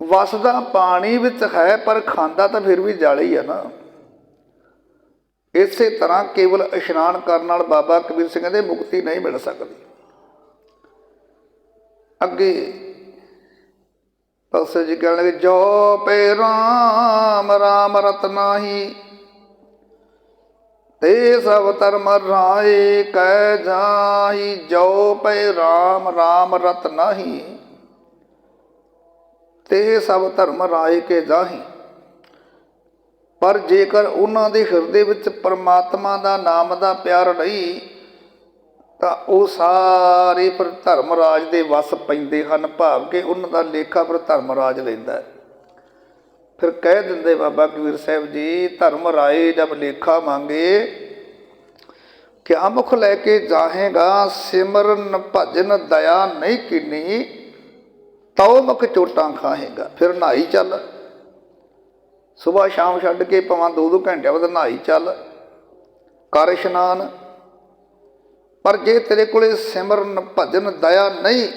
ਵਸਦਾ ਪਾਣੀ ਵਿੱਚ ਹੈ ਪਰ ਖਾਂਦਾ ਤਾਂ ਫਿਰ ਵੀ ਜਲ ਹੀ ਹੈ ਨਾ। ਇਸੇ ਤਰ੍ਹਾਂ ਕੇਵਲ ਇਸ਼ਨਾਨ ਕਰਨ ਨਾਲ ਬਾਬਾ ਕਬੀਰ ਸਿੰਘ ਕਹਿੰਦੇ ਮੁਕਤੀ ਨਹੀਂ ਮਿਲ ਸਕਦੀ। ਅੱਗੇ ਭਗਤ ਜੀ ਕਹਿਣ ਲੱਗੇ ਜੋ ਪੇ ਰਾਮ ਰਾਮ ਰਤਨਾਹੀ, ते सब धर्म राय कै जाही, जो पै राम राम रत नाही। ते सब धर्म राय के जाही, पर जेकर ਉਹਨਾਂ ਦੇ ਹਿਰਦੇ ਵਿੱਚ ਪਰਮਾਤਮਾ ਦਾ ਨਾਮ ਦਾ ਪਿਆਰ ਨਹੀਂ ਤਾਂ ਉਹ ਸਾਰੇ ਫਿਰ ਧਰਮ ਰਾਜ ਦੇ ਵਸ ਪੈਂਦੇ ਹਨ। ਭਾਵ ਕਿ ਉਹਨਾਂ ਦਾ ਲੇਖਾ ਫਿਰ ਧਰਮ ਰਾਜ ਲੈਂਦਾ। ਫਿਰ ਕਹਿ ਦਿੰਦੇ ਬਾਬਾ ਕਬੀਰ ਸਾਹਿਬ ਜੀ, ਧਰਮ ਰਾਏ ਜਬ ਲੇਖਾ ਮੰਗੇ ਕਿਆ ਮੁਖ ਲੈ ਕੇ ਜਾਹੇਗਾ, ਸਿਮਰਨ ਭਜਨ ਦਇਆ ਨਹੀਂ ਕੀਨੀ, ਤਉ ਮੁਖ ਚੋਟਾਂ ਖਾਹੇਗਾ। ਫਿਰ ਨਹਾਈ ਚੱਲ, ਸੁਬਾਹ ਸ਼ਾਮ ਛੱਡ ਕੇ ਭਾਵੇਂ 2-2 ਘੰਟਿਆਂ ਬਾਅਦ ਨਹਾਈ ਚੱਲ, ਕਰ ਇਸ਼ਨਾਨ। ਪਰ ਜੇ ਤੇਰੇ ਕੋਲੇ ਸਿਮਰਨ ਭਜਨ ਦਇਆ ਨਹੀਂ,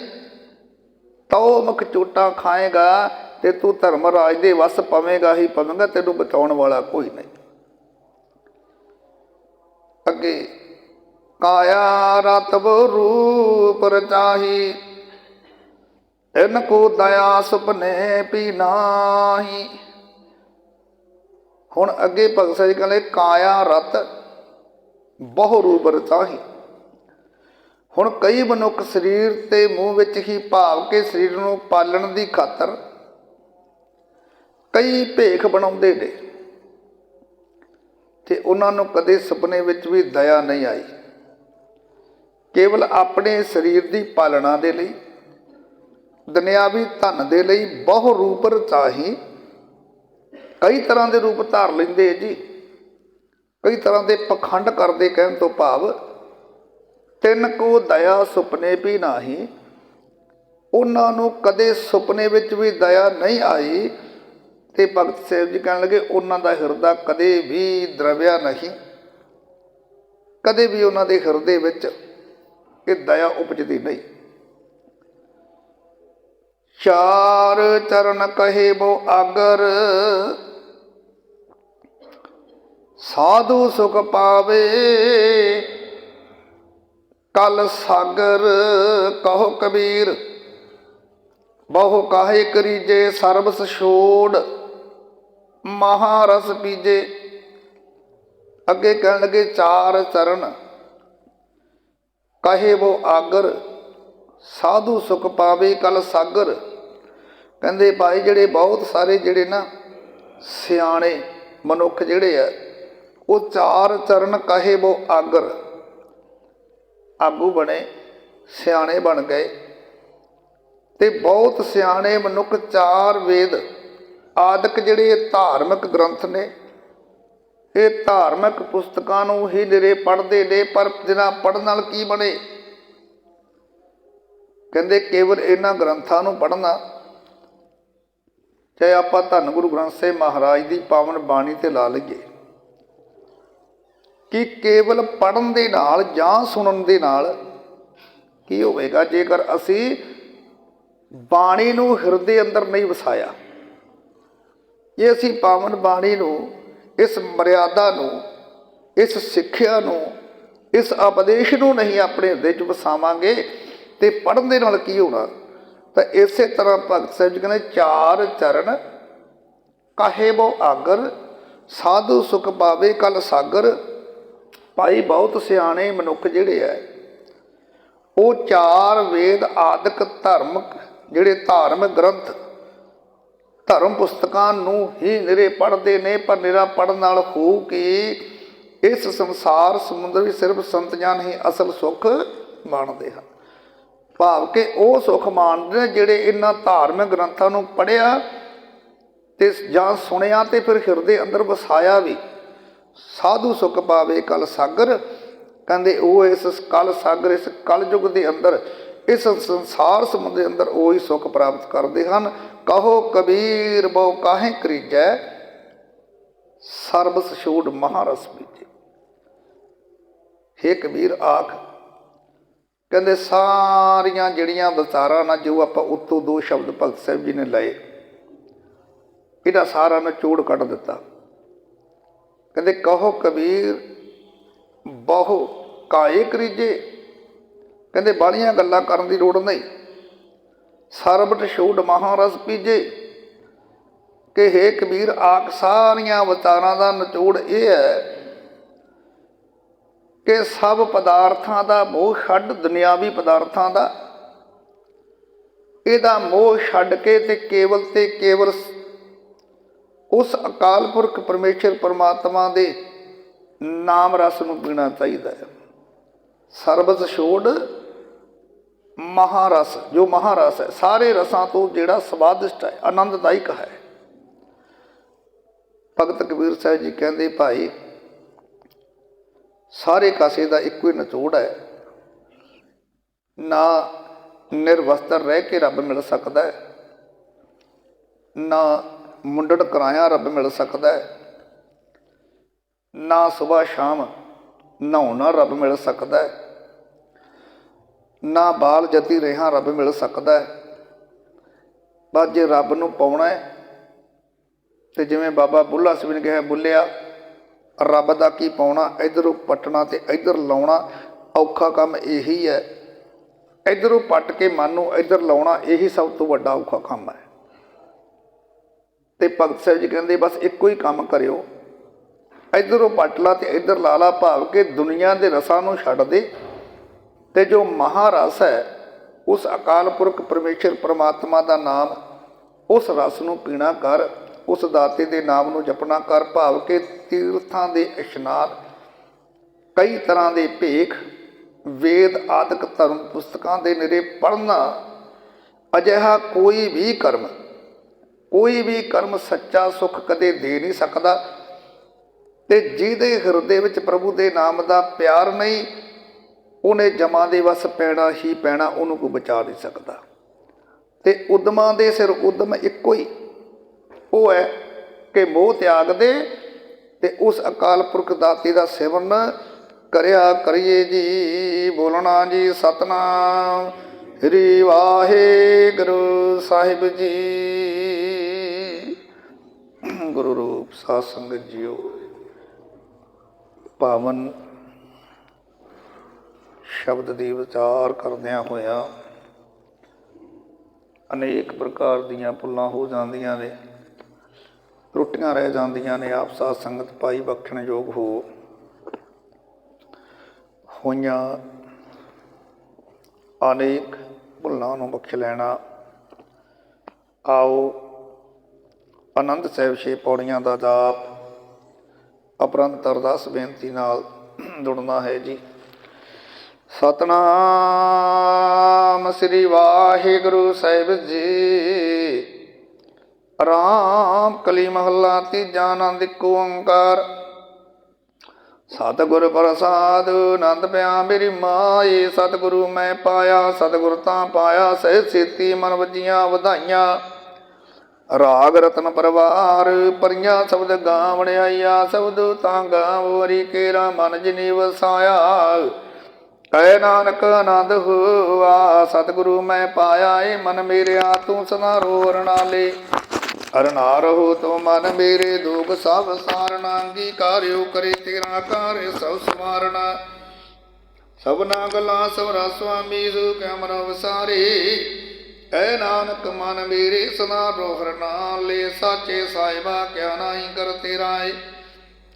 ਤਉ ਮੁਖ ਚੋਟਾਂ ਖਾਏਗਾ, ਤੇ ਤੂੰ ਧਰਮ ਰਾਜ ਦੇ ਵਸ ਪਵੇਂਗਾ ਹੀ ਪਵੇਂਗਾ, ਤੈਨੂੰ ਬਚਾਉਣ ਵਾਲਾ ਕੋਈ ਨਹੀਂ। ਅੱਗੇ ਕਾਇਆ ਰਤਬ ਰੂਪ ਰਚਾਹੀ, ਇਨ ਕੋ ਦਇਆ ਸੁਪਨੇ ਪੀ ਨਾਹੀ। ਹੁਣ ਅੱਗੇ ਭਗਤ ਸਾਹਿਬ ਕਹਿੰਦੇ ਕਾਇਆ ਰਤ ਬਹੁ ਰੂਪ ਰਚਾਹੀ। ਹੁਣ ਕਈ ਮਨੁੱਖ ਸਰੀਰ ਤੇ ਮੂੰਹ ਵਿੱਚ ਹੀ, ਭਾਵ ਕੇ ਸਰੀਰ ਨੂੰ ਪਾਲਣ ਦੀ ਖਾਤਰ ਕਈ ਭੇਖ ਬਣਾਉਂਦੇ ਨੇ, ਤੇ ਉਹਨਾਂ ਨੂੰ ਕਦੇ ਸੁਪਨੇ ਵਿੱਚ ਵੀ ਦਇਆ ਨਹੀਂ ਆਈ। ਕੇਵਲ ਆਪਣੇ ਸਰੀਰ ਦੀ ਪਾਲਣਾ ਦੇ ਲਈ, ਦੁਨਿਆਵੀ ਧਨ ਦੇ ਲਈ ਬਹੁ ਰੂਪ ਰਚਾਹੀ, ਕਈ ਤਰ੍ਹਾਂ ਦੇ ਰੂਪ ਧਾਰ ਲੈਂਦੇ ਜੀ, ਕਈ ਤਰ੍ਹਾਂ ਦੇ ਪਖੰਡ ਕਰਦੇ। ਕਹਿਣ ਤੋਂ ਭਾਵ ਤਿੰਨ ਕੋ ਦਇਆ ਸੁਪਨੇ ਵੀ ਨਾਹੀ, ਉਹਨਾਂ ਨੂੰ ਕਦੇ ਸੁਪਨੇ ਵਿੱਚ ਵੀ ਦਇਆ ਨਹੀਂ ਆਈ। ਤੇ ਭਗਤ ਸਾਹਿਬ ਜੀ ਕਹਿਣ ਲੱਗੇ ਉਹਨਾਂ ਦਾ ਹਿਰਦਾ ਕਦੇ ਵੀ ਦਰਵਿਆ ਨਹੀਂ, ਕਦੇ ਵੀ ਉਹਨਾਂ ਦੇ ਹਿਰਦੇ ਵਿੱਚ ਇਹ ਦਇਆ ਉਪਜਦੀ ਨਹੀਂ। ਚਾਰ ਚਰਨ ਕਹੇ ਬੋ ਆਗਰ, ਸਾਧੂ ਸੁਖ ਪਾਵੇ, ਕਲ ਸਾਗਰ ਕਹੋ ਕਬੀਰ, ਬਹੁ ਕਾਹੇ ਕਰੀਜੇ ਸਰਬਸ ਛੋੜ, ਮਹਾਰਸ ਪੀਜੇ। ਅੱਗੇ ਕਹਿਣ ਲੱਗੇ ਚਾਰ ਚਰਨ ਕਹੇ ਬੋ ਆਗਰ, ਸਾਧੂ ਸੁਖ ਪਾਵੇ ਕਲ ਸਾਗਰ। ਕਹਿੰਦੇ ਭਾਈ ਜਿਹੜੇ ਬਹੁਤ ਸਾਰੇ ਜਿਹੜੇ ਨਾ ਸਿਆਣੇ ਮਨੁੱਖ ਜਿਹੜੇ ਆ, ਉਹ ਚਾਰ ਚਰਨ ਕਹੇ ਬੋ ਆਗਰ, ਆਗੂ ਬਣੇ, ਸਿਆਣੇ ਬਣ ਗਏ। ਤੇ ਬਹੁਤ ਸਿਆਣੇ ਮਨੁੱਖ ਚਾਰ ਵੇਦ ਆਦਿਕ ਜਿਹੜੇ ਧਾਰਮਿਕ ਗ੍ਰੰਥ ਨੇ, ਇਹ ਧਾਰਮਿਕ ਪੁਸਤਕਾਂ ਨੂੰ ਹੀ ਨਿਰੇ ਪੜ੍ਹਦੇ ਨੇ। ਪਰ ਜਿਹਨਾਂ ਪੜ੍ਹਨ ਨਾਲ ਕੀ ਬਣੇ? ਕਹਿੰਦੇ ਕੇਵਲ ਇਹਨਾਂ ਗ੍ਰੰਥਾਂ ਨੂੰ ਪੜ੍ਹਨਾ, ਚਾਹੇ ਆਪਾਂ ਧੰਨ ਗੁਰੂ ਗ੍ਰੰਥ ਸਾਹਿਬ ਮਹਾਰਾਜ ਦੀ ਪਾਵਨ ਬਾਣੀ ਤੇ ਲਾ ਲਈਏ, ਕਿ ਕੇਵਲ ਪੜ੍ਹਨ ਦੇ ਨਾਲ ਜਾਂ ਸੁਣਨ ਦੇ ਨਾਲ ਕੀ ਹੋਵੇਗਾ? ਜੇਕਰ ਅਸੀਂ ਬਾਣੀ ਨੂੰ ਹਿਰਦੇ ਅੰਦਰ ਨਹੀਂ ਵਸਾਇਆ, ਜੇ ਅਸੀਂ ਪਾਵਨ ਬਾਣੀ ਨੂੰ, ਇਸ ਮਰਿਆਦਾ ਨੂੰ, ਇਸ ਸਿੱਖਿਆ ਨੂੰ, ਇਸ ਉਪਦੇਸ਼ ਨੂੰ ਨਹੀਂ ਆਪਣੇ ਹਿਰਦੇ 'ਚ ਵਸਾਵਾਂਗੇ, ਤੇ ਪੜ੍ਹਨ ਦੇ ਨਾਲ ਕੀ ਹੋਣਾ? ਤਾਂ ਇਸੇ ਤਰ੍ਹਾਂ ਭਗਤ ਸਾਹਿਬ ਜੀ ਕਹਿੰਦੇ ਚਾਰ ਚਰਨ ਕਾਹੇ ਬੋ ਆਗਰ, ਸਾਧੂ ਸੁਖ ਪਾਵੇ ਕਲ ਸਾਗਰ। ਭਾਈ ਬਹੁਤ ਸਿਆਣੇ ਮਨੁੱਖ ਜਿਹੜੇ ਆ, ਉਹ ਚਾਰ ਵੇਦ ਆਦਿਕ ਧਾਰਮਿਕ ਜਿਹੜੇ ਧਾਰਮਿਕ ਗ੍ਰੰਥ, ਧਰਮ ਪੁਸਤਕਾਂ ਨੂੰ ਹੀ ਨਿਰੇ ਪੜ੍ਹਦੇ ਨੇ। ਪਰ ਨਿਰਾ ਪੜ੍ਹਨ ਨਾਲ ਹੋ ਕੇ ਇਸ ਸੰਸਾਰ ਸਮੁੰਦਰ ਵਿੱਚ ਸਿਰਫ ਸੰਤ ਜਨ ਹੀ ਅਸਲ ਸੁੱਖ ਮਾਣਦੇ ਹਨ। ਭਾਵ ਕਿ ਉਹ ਸੁੱਖ ਮਾਣਦੇ ਨੇ ਜਿਹੜੇ ਇਹਨਾਂ ਧਾਰਮਿਕ ਗ੍ਰੰਥਾਂ ਨੂੰ ਪੜ੍ਹਿਆ ਤੇ ਜਾਂ ਸੁਣਿਆ ਤੇ ਫਿਰ ਹਿਰਦੇ ਅੰਦਰ ਵਸਾਇਆ ਵੀ। ਸਾਧੂ ਸੁਖ ਪਾਵੇ ਕਲ ਸਾਗਰ, ਕਹਿੰਦੇ ਉਹ ਇਸ ਕਲ ਸਾਗਰ, ਇਸ ਕਲਯੁਗ ਦੇ ਅੰਦਰ, ਇਸ ਸੰਸਾਰ ਸਮੁੰਦਰ ਦੇ ਅੰਦਰ ਉਹ ਹੀ ਸੁੱਖ ਪ੍ਰਾਪਤ ਕਰਦੇ ਹਨ। ਕਹੋ ਕਬੀਰ ਬਹੁ ਕਾਹੇ ਕਰੀਜੈ, ਸਰਬਸ ਛੋੜ ਮਹਾਰਸ ਪੀਜੇ। ਹੇ ਕਬੀਰ ਆਖ, ਕਹਿੰਦੇ ਸਾਰੀਆਂ ਜਿਹੜੀਆਂ ਵਿਚਾਰਾਂ ਨਾਲ ਜੋ ਆਪਾਂ ਉੱਤੋਂ ਦੋ ਸ਼ਬਦ ਭਗਤ ਸਾਹਿਬ ਜੀ ਨੇ ਲਏ, ਇਹਦਾ ਸਾਰਾ ਨਿਚੋੜ ਕੱਢ ਦਿੱਤਾ। ਕਹਿੰਦੇ ਕਹੋ ਕਬੀਰ ਬਹੁ ਕਾਹੇ ਕਰੀਜੇ, ਕਹਿੰਦੇ ਬਾਹਲੀਆਂ ਗੱਲਾਂ ਕਰਨ ਦੀ ਲੋੜ ਨਹੀਂ। ਸਰਬਟ ਛੋੜ ਮਹਾਰਸ ਪੀਜੇ, ਕਿ ਹੇ ਕਬੀਰ ਆਖ ਸਾਰੀਆਂ ਵਿਚਾਰਾਂ ਦਾ ਨਿਚੋੜ ਇਹ ਹੈ ਕਿ ਸਭ ਪਦਾਰਥਾਂ ਦਾ ਮੋਹ ਛੱਡ, ਦੁਨਿਆਵੀ ਪਦਾਰਥਾਂ ਦਾ, ਇਹਦਾ ਮੋਹ ਛੱਡ ਕੇ ਤੇ ਕੇਵਲ ਉਸ ਅਕਾਲ ਪੁਰਖ ਪਰਮੇਸ਼ਰ ਪਰਮਾਤਮਾ ਦੇ ਨਾਮ ਰਸ ਨੂੰ ਪੀਣਾ ਚਾਹੀਦਾ ਹੈ। ਸਰਬਤ ਛੋੜ ਮਹਾਰਸ, ਜੋ ਮਹਾਰਸ ਹੈ ਸਾਰੇ ਰਸਾਂ ਤੋਂ ਜਿਹੜਾ ਸਵਾਦਿਸ਼ਟ ਹੈ, ਆਨੰਦਦਾਇਕ ਹੈ। ਭਗਤ ਕਬੀਰ ਸਾਹਿਬ ਜੀ ਕਹਿੰਦੇ, ਭਾਈ ਸਾਰੇ ਕਾਸੇ ਦਾ ਇੱਕੋ ਹੀ ਨਿਚੋੜ ਹੈ। ਨਾ ਨਿਰਵਸਤਰ ਰਹਿ ਕੇ ਰੱਬ ਮਿਲ ਸਕਦਾ ਹੈ, ਨਾ ਮੁੰਡਣ ਕਰਾਇਆ ਰੱਬ ਮਿਲ ਸਕਦਾ ਹੈ, ਨਾ ਸੁਬਾਹ ਸ਼ਾਮ ਨਹਾਉਣਾ ਰੱਬ ਮਿਲ ਸਕਦਾ ਹੈ, ਨਾ ਬਾਲ ਜਤੀ ਰਿਹਾ ਰੱਬ ਮਿਲ ਸਕਦਾ ਹੈ। ਬਸ ਜੇ ਰੱਬ ਨੂੰ ਪਾਉਣਾ ਹੈ ਤੇ ਜਿਵੇਂ ਬਾਬਾ ਬੁੱਲਾ ਸਿੰਘ ਨੇ ਕਿਹਾ, ਬੁੱਲਿਆ ਰੱਬ ਦਾ ਕੀ ਪਾਉਣਾ, ਇੱਧਰੋਂ ਪੱਟਣਾ ਤੇ ਇੱਧਰ ਲਾਉਣਾ, ਔਖਾ ਕੰਮ ਇਹੀ ਹੈ। ਇੱਧਰੋਂ ਪੱਟ ਕੇ ਮਨ ਨੂੰ ਇੱਧਰ ਲਾਉਣਾ, ਇਹੀ ਸਭ ਤੋਂ ਵੱਡਾ ਔਖਾ ਕੰਮ ਹੈ। ਤੇ ਭਗਤ ਸਾਹਿਬ ਜੀ ਕਹਿੰਦੇ ਬਸ ਇੱਕੋ ਹੀ ਕੰਮ ਕਰਿਓ, ਇੱਧਰੋਂ ਪੱਟ ਲਾ ਤੇ ਇੱਧਰ ਲਾ ਲਾ, ਭਾਵ ਕਿ ਦੁਨੀਆ ਦੇ ਰਸਾਂ ਨੂੰ ਛੱਡ ਦੇ ਤੇ ਜੋ ਮਹਾਰਸ ਹੈ ਉਸ ਅਕਾਲ ਪੁਰਖ ਪਰਮੇਸ਼ਰ ਪਰਮਾਤਮਾ ਦਾ ਨਾਮ, ਉਸ ਰਸ ਨੂੰ ਪੀਣਾ ਕਰ, ਉਸ ਦਾਤੇ ਦੇ ਨਾਮ ਨੂੰ ਜਪਣਾ ਕਰ। ਭਾਵ ਕਿ ਤੀਰਥਾਂ ਦੇ ਇਸ਼ਨਾਨ, ਕਈ ਤਰ੍ਹਾਂ ਦੇ ਭੇਖ, ਵੇਦ ਆਦਿਕ ਧਰਮ ਪੁਸਤਕਾਂ ਦੇ ਨਿਰੇ ਪੜ੍ਹਨਾ, ਅਜਿਹਾ ਕੋਈ ਵੀ ਕਰਮ ਸੱਚਾ ਸੁੱਖ ਕਦੇ ਦੇ ਨਹੀਂ ਸਕਦਾ। ਤੇ ਜਿਹਦੇ ਹਿਰਦੇ ਵਿੱਚ ਪ੍ਰਭੂ ਦੇ ਨਾਮ ਦਾ ਪਿਆਰ ਨਹੀਂ, ਉਹਨੇ ਜਮਾਂ ਦੇ ਵਸ ਪੈਣਾ ਹੀ ਪੈਣਾ, ਉਹਨੂੰ ਕੋਈ ਬਚਾ ਨਹੀਂ ਸਕਦਾ। ਤੇ ਉਦਮਾਂ ਦੇ ਸਿਰ ਉਦਮ ਇੱਕੋ ਹੀ ਉਹ ਹੈ ਕਿ ਮੋਹ ਤਿਆਗ ਦੇ ਤੇ ਉਸ ਅਕਾਲ ਪੁਰਖ ਦਾਤੇ ਦਾ ਸਿਮਰਨ ਕਰਿਆ ਕਰੀਏ ਜੀ। ਬੋਲਣਾ ਜੀ ਸਤਿਨਾਮ ਸ੍ਰੀ ਵਾਹਿਗੁਰੂ ਸਾਹਿਬ ਜੀ। ਗੁਰੂ ਰੂਪ ਸਾਧ ਸੰਗਤ ਜੀਓ, ਪਾਵਨ ਸ਼ਬਦ ਦੀ ਵਿਚਾਰ ਕਰਦਿਆਂ ਹੋਇਆਂ ਅਨੇਕ ਪ੍ਰਕਾਰ ਦੀਆਂ ਭੁੱਲਾਂ ਹੋ ਜਾਂਦੀਆਂ ਨੇ, ਤਰੁੱਟੀਆਂ ਰਹਿ ਜਾਂਦੀਆਂ ਨੇ। ਆਪ ਸਾਧ ਸੰਗਤ ਭਾਈ ਬਖਸ਼ਣਯੋਗ ਹੋਈਆਂ ਅਨੇਕ ਭੁੱਲਾਂ ਨੂੰ ਬਖਸ਼ ਲੈਣਾ। ਆਓ ਆਨੰਦ ਸਾਹਿਬ 6 ਪੌੜੀਆਂ ਦਾ ਜਾਪ ਅਪਰੰਤ ਅਰਦਾਸ ਬੇਨਤੀ ਨਾਲ ਜੁੜਨਾ ਹੈ ਜੀ। ਸਤਿਨਾਮ ਸ੍ਰੀ ਵਾਹਿਗੁਰੂ ਸਾਹਿਬ ਜੀ। ਰਾਮ ਕਲੀ ਮਹੱਲਾ ਤੀਜਾ। ਆਨੰਦ ਇੱਕ ਓੰਕਾਰ। ਸਤਿਗੁਰ ਪ੍ਰਸਾਦ ਆਨੰਦ ਪਿਆ ਮੇਰੀ ਮਾਏ। ਸਤਿਗੁਰੂ ਮੈਂ ਪਾਇਆ, ਸਤਿਗੁਰ ਤਾਂ ਪਾਇਆ, ਸਹਿ ਸੇਤੀ ਮਨ ਵੱਜੀਆਂ ਵਧਾਈਆਂ। ਰਾਗ ਰਤਨ ਪਰਵਾਰ ਪਰੀਆਂ ਸ਼ਬਦ ਗਾਵਣ ਆਈਆ। ਸ਼ਬਦ ਤਾਂ ਗਾਵੋ ਹਰੀ ਕੇਰਾ ਮਨ ਜਿਨੀ ਵਸਾਇਆ। ਕਹਿ ਨਾਨਕ ਆਨੰਦ ਹੋਆ ਸਤਿਗੁਰੂ ਮੈਂ ਪਾਇਆ। ਏ ਮਨ ਮੇਰਿਆ ਤੂੰ ਸਦਾ ਰੋ ਰਣਾਲੇ। ਹਰਨਾ ਰਹੋ ਤੋ ਮਨ ਮੇਰੇ ਦੁਖ ਸਭ ਸਾਰਨਾ। ਅੰਗੀਕਾਰਿਓ ਕਰੇ ਤੇਰਾ ਕਾਰਿ ਸਭ ਸਵਾਰਨਾ। ਸਭਨਾ ਗੱਲਾਂ ਸਵਰਾ ਸੁਆਮੀ ਸੋ ਕੈ ਮਨ ਵਸਾਰੇ। ਐ ਨਾਨਕ ਮਨ ਮੇਰੇ ਸਦਾ ਰੋ ਹਰਨਾਲੇ। ਸਾਚੇ ਸਾਹਿਬਾ ਕਿਆ ਨਾਹੀ ਕਰ ਤੇਰਾ ਏ।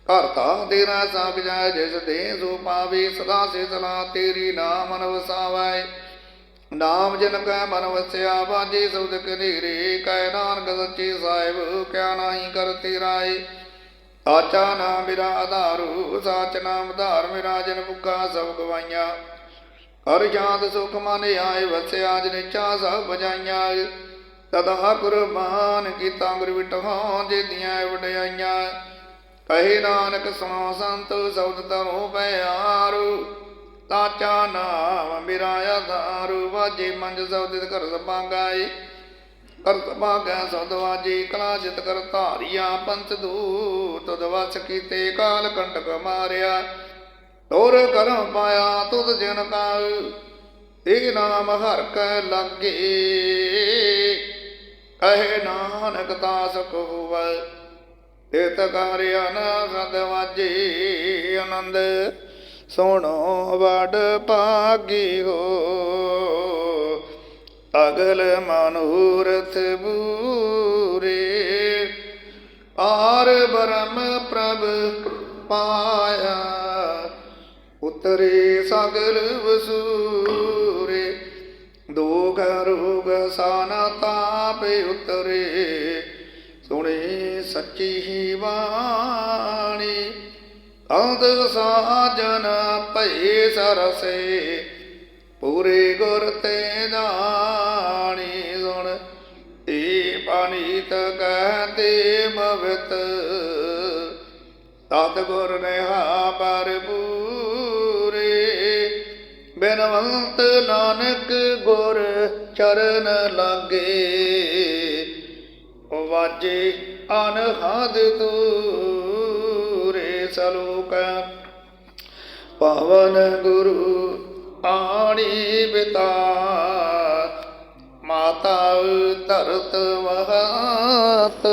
ਕਰਤਾ ਤੇਰਾ ਸਭ ਜਾਇ ਜਿਸ ਦੇ ਸੋ ਪਾਵੇ। ਸਦਾ ਸੇ ਸਲਾ ਤੇਰੀ ਨਾਮ ਮਨ ਵਸਾਵੈ। ਨਾਮ ਜਿਨ ਕੈ ਮਨ ਵਸਿਆ ਬਾਜੇ ਸਬਦ ਕਨੇਰੇ। ਕਹਿ ਨਾਨਕ ਸੱਚੇ ਸਾਹਿਬ ਕਿਆ ਨਾਹੀ ਕਰ ਤੇਰਾ ਏ। ਸਾਚਾ ਨਾਮ ਮੇਰਾ ਆਧਾਰੂ ਸਾਚ ਨਾਮ ਧਾਰ ਮੇਰਾ। ਜਿਨ ਭੁੱਖਾ ਸਭ ਗਵਾਈਆਂ ਹਰ ਸ਼ਾਂਤ ਸੁਖ ਮਨ ਆਏ ਵਸਿਆ। ਜਿਨ ਇੱਛਾ ਸਭ ਬਜਾਈਆਂ ਤਦਾ ਕੁਰਬਾਨ ਕੀਤਾ ਗੁਰ ਵਿਟਹੁ ਜੇਦੀਆਂ ਵਡਿਆਈਆਂ। ਕਹੇ ਨਾਨਕ ਸੁਣੋ ਸੰਤ ਸ਼ਬਦ ਧਰੋ ਪਿਆਰੂ। ਸਾਚਾ ਨਾਮ ਮੇਰਾ ਆਧਾਰੂ ਵਾਜੇ ਮੰਜ ਸ਼ਬਦ ਘਰ ਸਭਾਗਾਏ। ਕਰ ਸਭਾਗੈ ਸਬਦ ਵਾਜੇ ਕਲਾ ਜਿਤ ਕਰ ਧਾਰੀਆਂ। ਪੰਚ ਦੂਤ ਤੁਧ ਵਸ ਕੀਤੇ ਕਾਲ ਕੰਟਕ ਮਾਰਿਆ। ਤੋਰ ਕਰਮ ਪਾਇਆ ਤੁਧ ਜਿਨ ਕਾ ਇਹ ਨਾਮ ਹਰਿ ਕੈ ਲਾਗੇ। ਕਹੇ ਨਾਨਕ ਤਾ ਸੁਖ ਹੋਵੈ ਤਿਤ ਕਾਰਿਆ ਨਾ ਸਦ ਵਾਜੇ। ਆਨੰਦ ਸੁਣੋ ਵਡ ਭਾਗੀ ਹੋ ਅਗਲ ਮਨੋਰਥ ਬੂਰੇ। ਆਰ ਬ੍ਰਹਮ ਪ੍ਰਭ ਪਾਇਆ ਉਤਰੇ ਸਗਲ ਵਸੂਰੇ। ਦੁਖ ਰੋਗ ਸਾਨਾ ਤਾਪ ਉਤਰੇ, ਸੁਣੀ ਸੱਚੀ ਹੀ ਬਾਣੀ। ਅੰਧ ਸਾਜਨ ਭਏ ਸਰਸੇ, ਪੂਰੇ ਗੁਰ ਤੇ ਜਾਣੀ। ਸੁਣ ਏ ਪਾਨੀਤ ਕਹਤੇ ਮਵਿਤ, ਤਤ ਗੁਰ ਨੇਹਾ ਭਰਪੂਰੇ। ਬਿਨਵੰਤ ਨਾਨਕ ਗੁਰ ਚਰਨ ਲਾਗੇ, ਵਾਜੇ ਅਨਹਦ ਤੂਰੇ। ਸਲੋਕ ਪਵਨ ਗੁਰੂ ਆਣੀ ਬਿਤਾ, ਮਾਤਾ ਧਰਤ ਵਹਾਤ।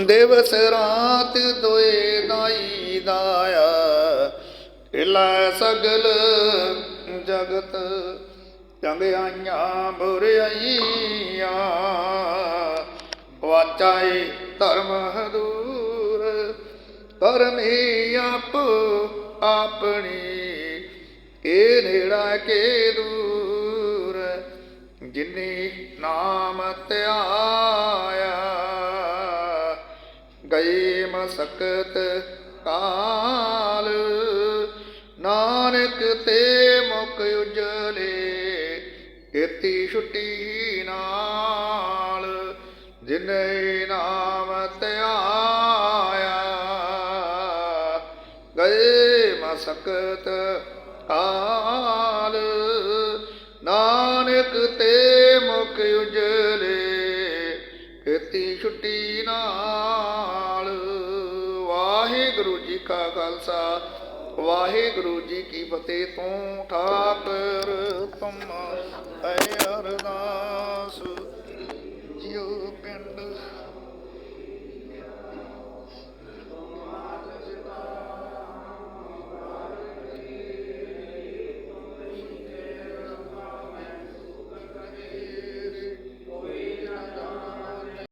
ਦਿਵਸ ਰਾਤ ਦੋਏ ਦਾਈ ਦਾਇਆ, ਇਲਾ ਸਗਲ ਜਗਤ। ਚੰਗਿਆਈਆਂ ਬੁਰਾਈਆਂ, ਵਾਚਾਏ ਧਰਮ ਹਦੂਰ। ਕਰਮੀ ਆਪ ਆਪਣੀ, ਇਹ ਨੇੜਾ ਕੇ ਦੂਰ। ਜਿਨੀ ਨਾਮ ਧਿਆਇਆ, ਗਏ ਮਸਕਤ ਕਾਲ। ਨਾਨਕ ਤੇ ਮੁਖ ਉਜਲੇ, ਕੀਤੀ ਛੁੱਟੀ ਨਾਲ। ਜਿਨੇ ਨਾਮ ਧਿਆਇਆ, ਗਏ ਮਸਕਤ ਕਾਲ। ਨਾਨਕ ਤੇ ਮੁਖ ਉਜਲੇ, ਕੀਤੀ ਛੁੱਟੀ ਨਾਲ। ਵਾਹਿਗੁਰੂ ਜੀ ਕਾ ਖਾਲਸਾ, ਵਾਹਿਗੁਰੂ ਜੀ ਕੀ ਫਤਿਹ। ਤੂੰ ਠਾਕੁਰ ਤੁਮ ਹੈ ਅਰਦਾਸ, ਜਿਉ ਪਿੰਡ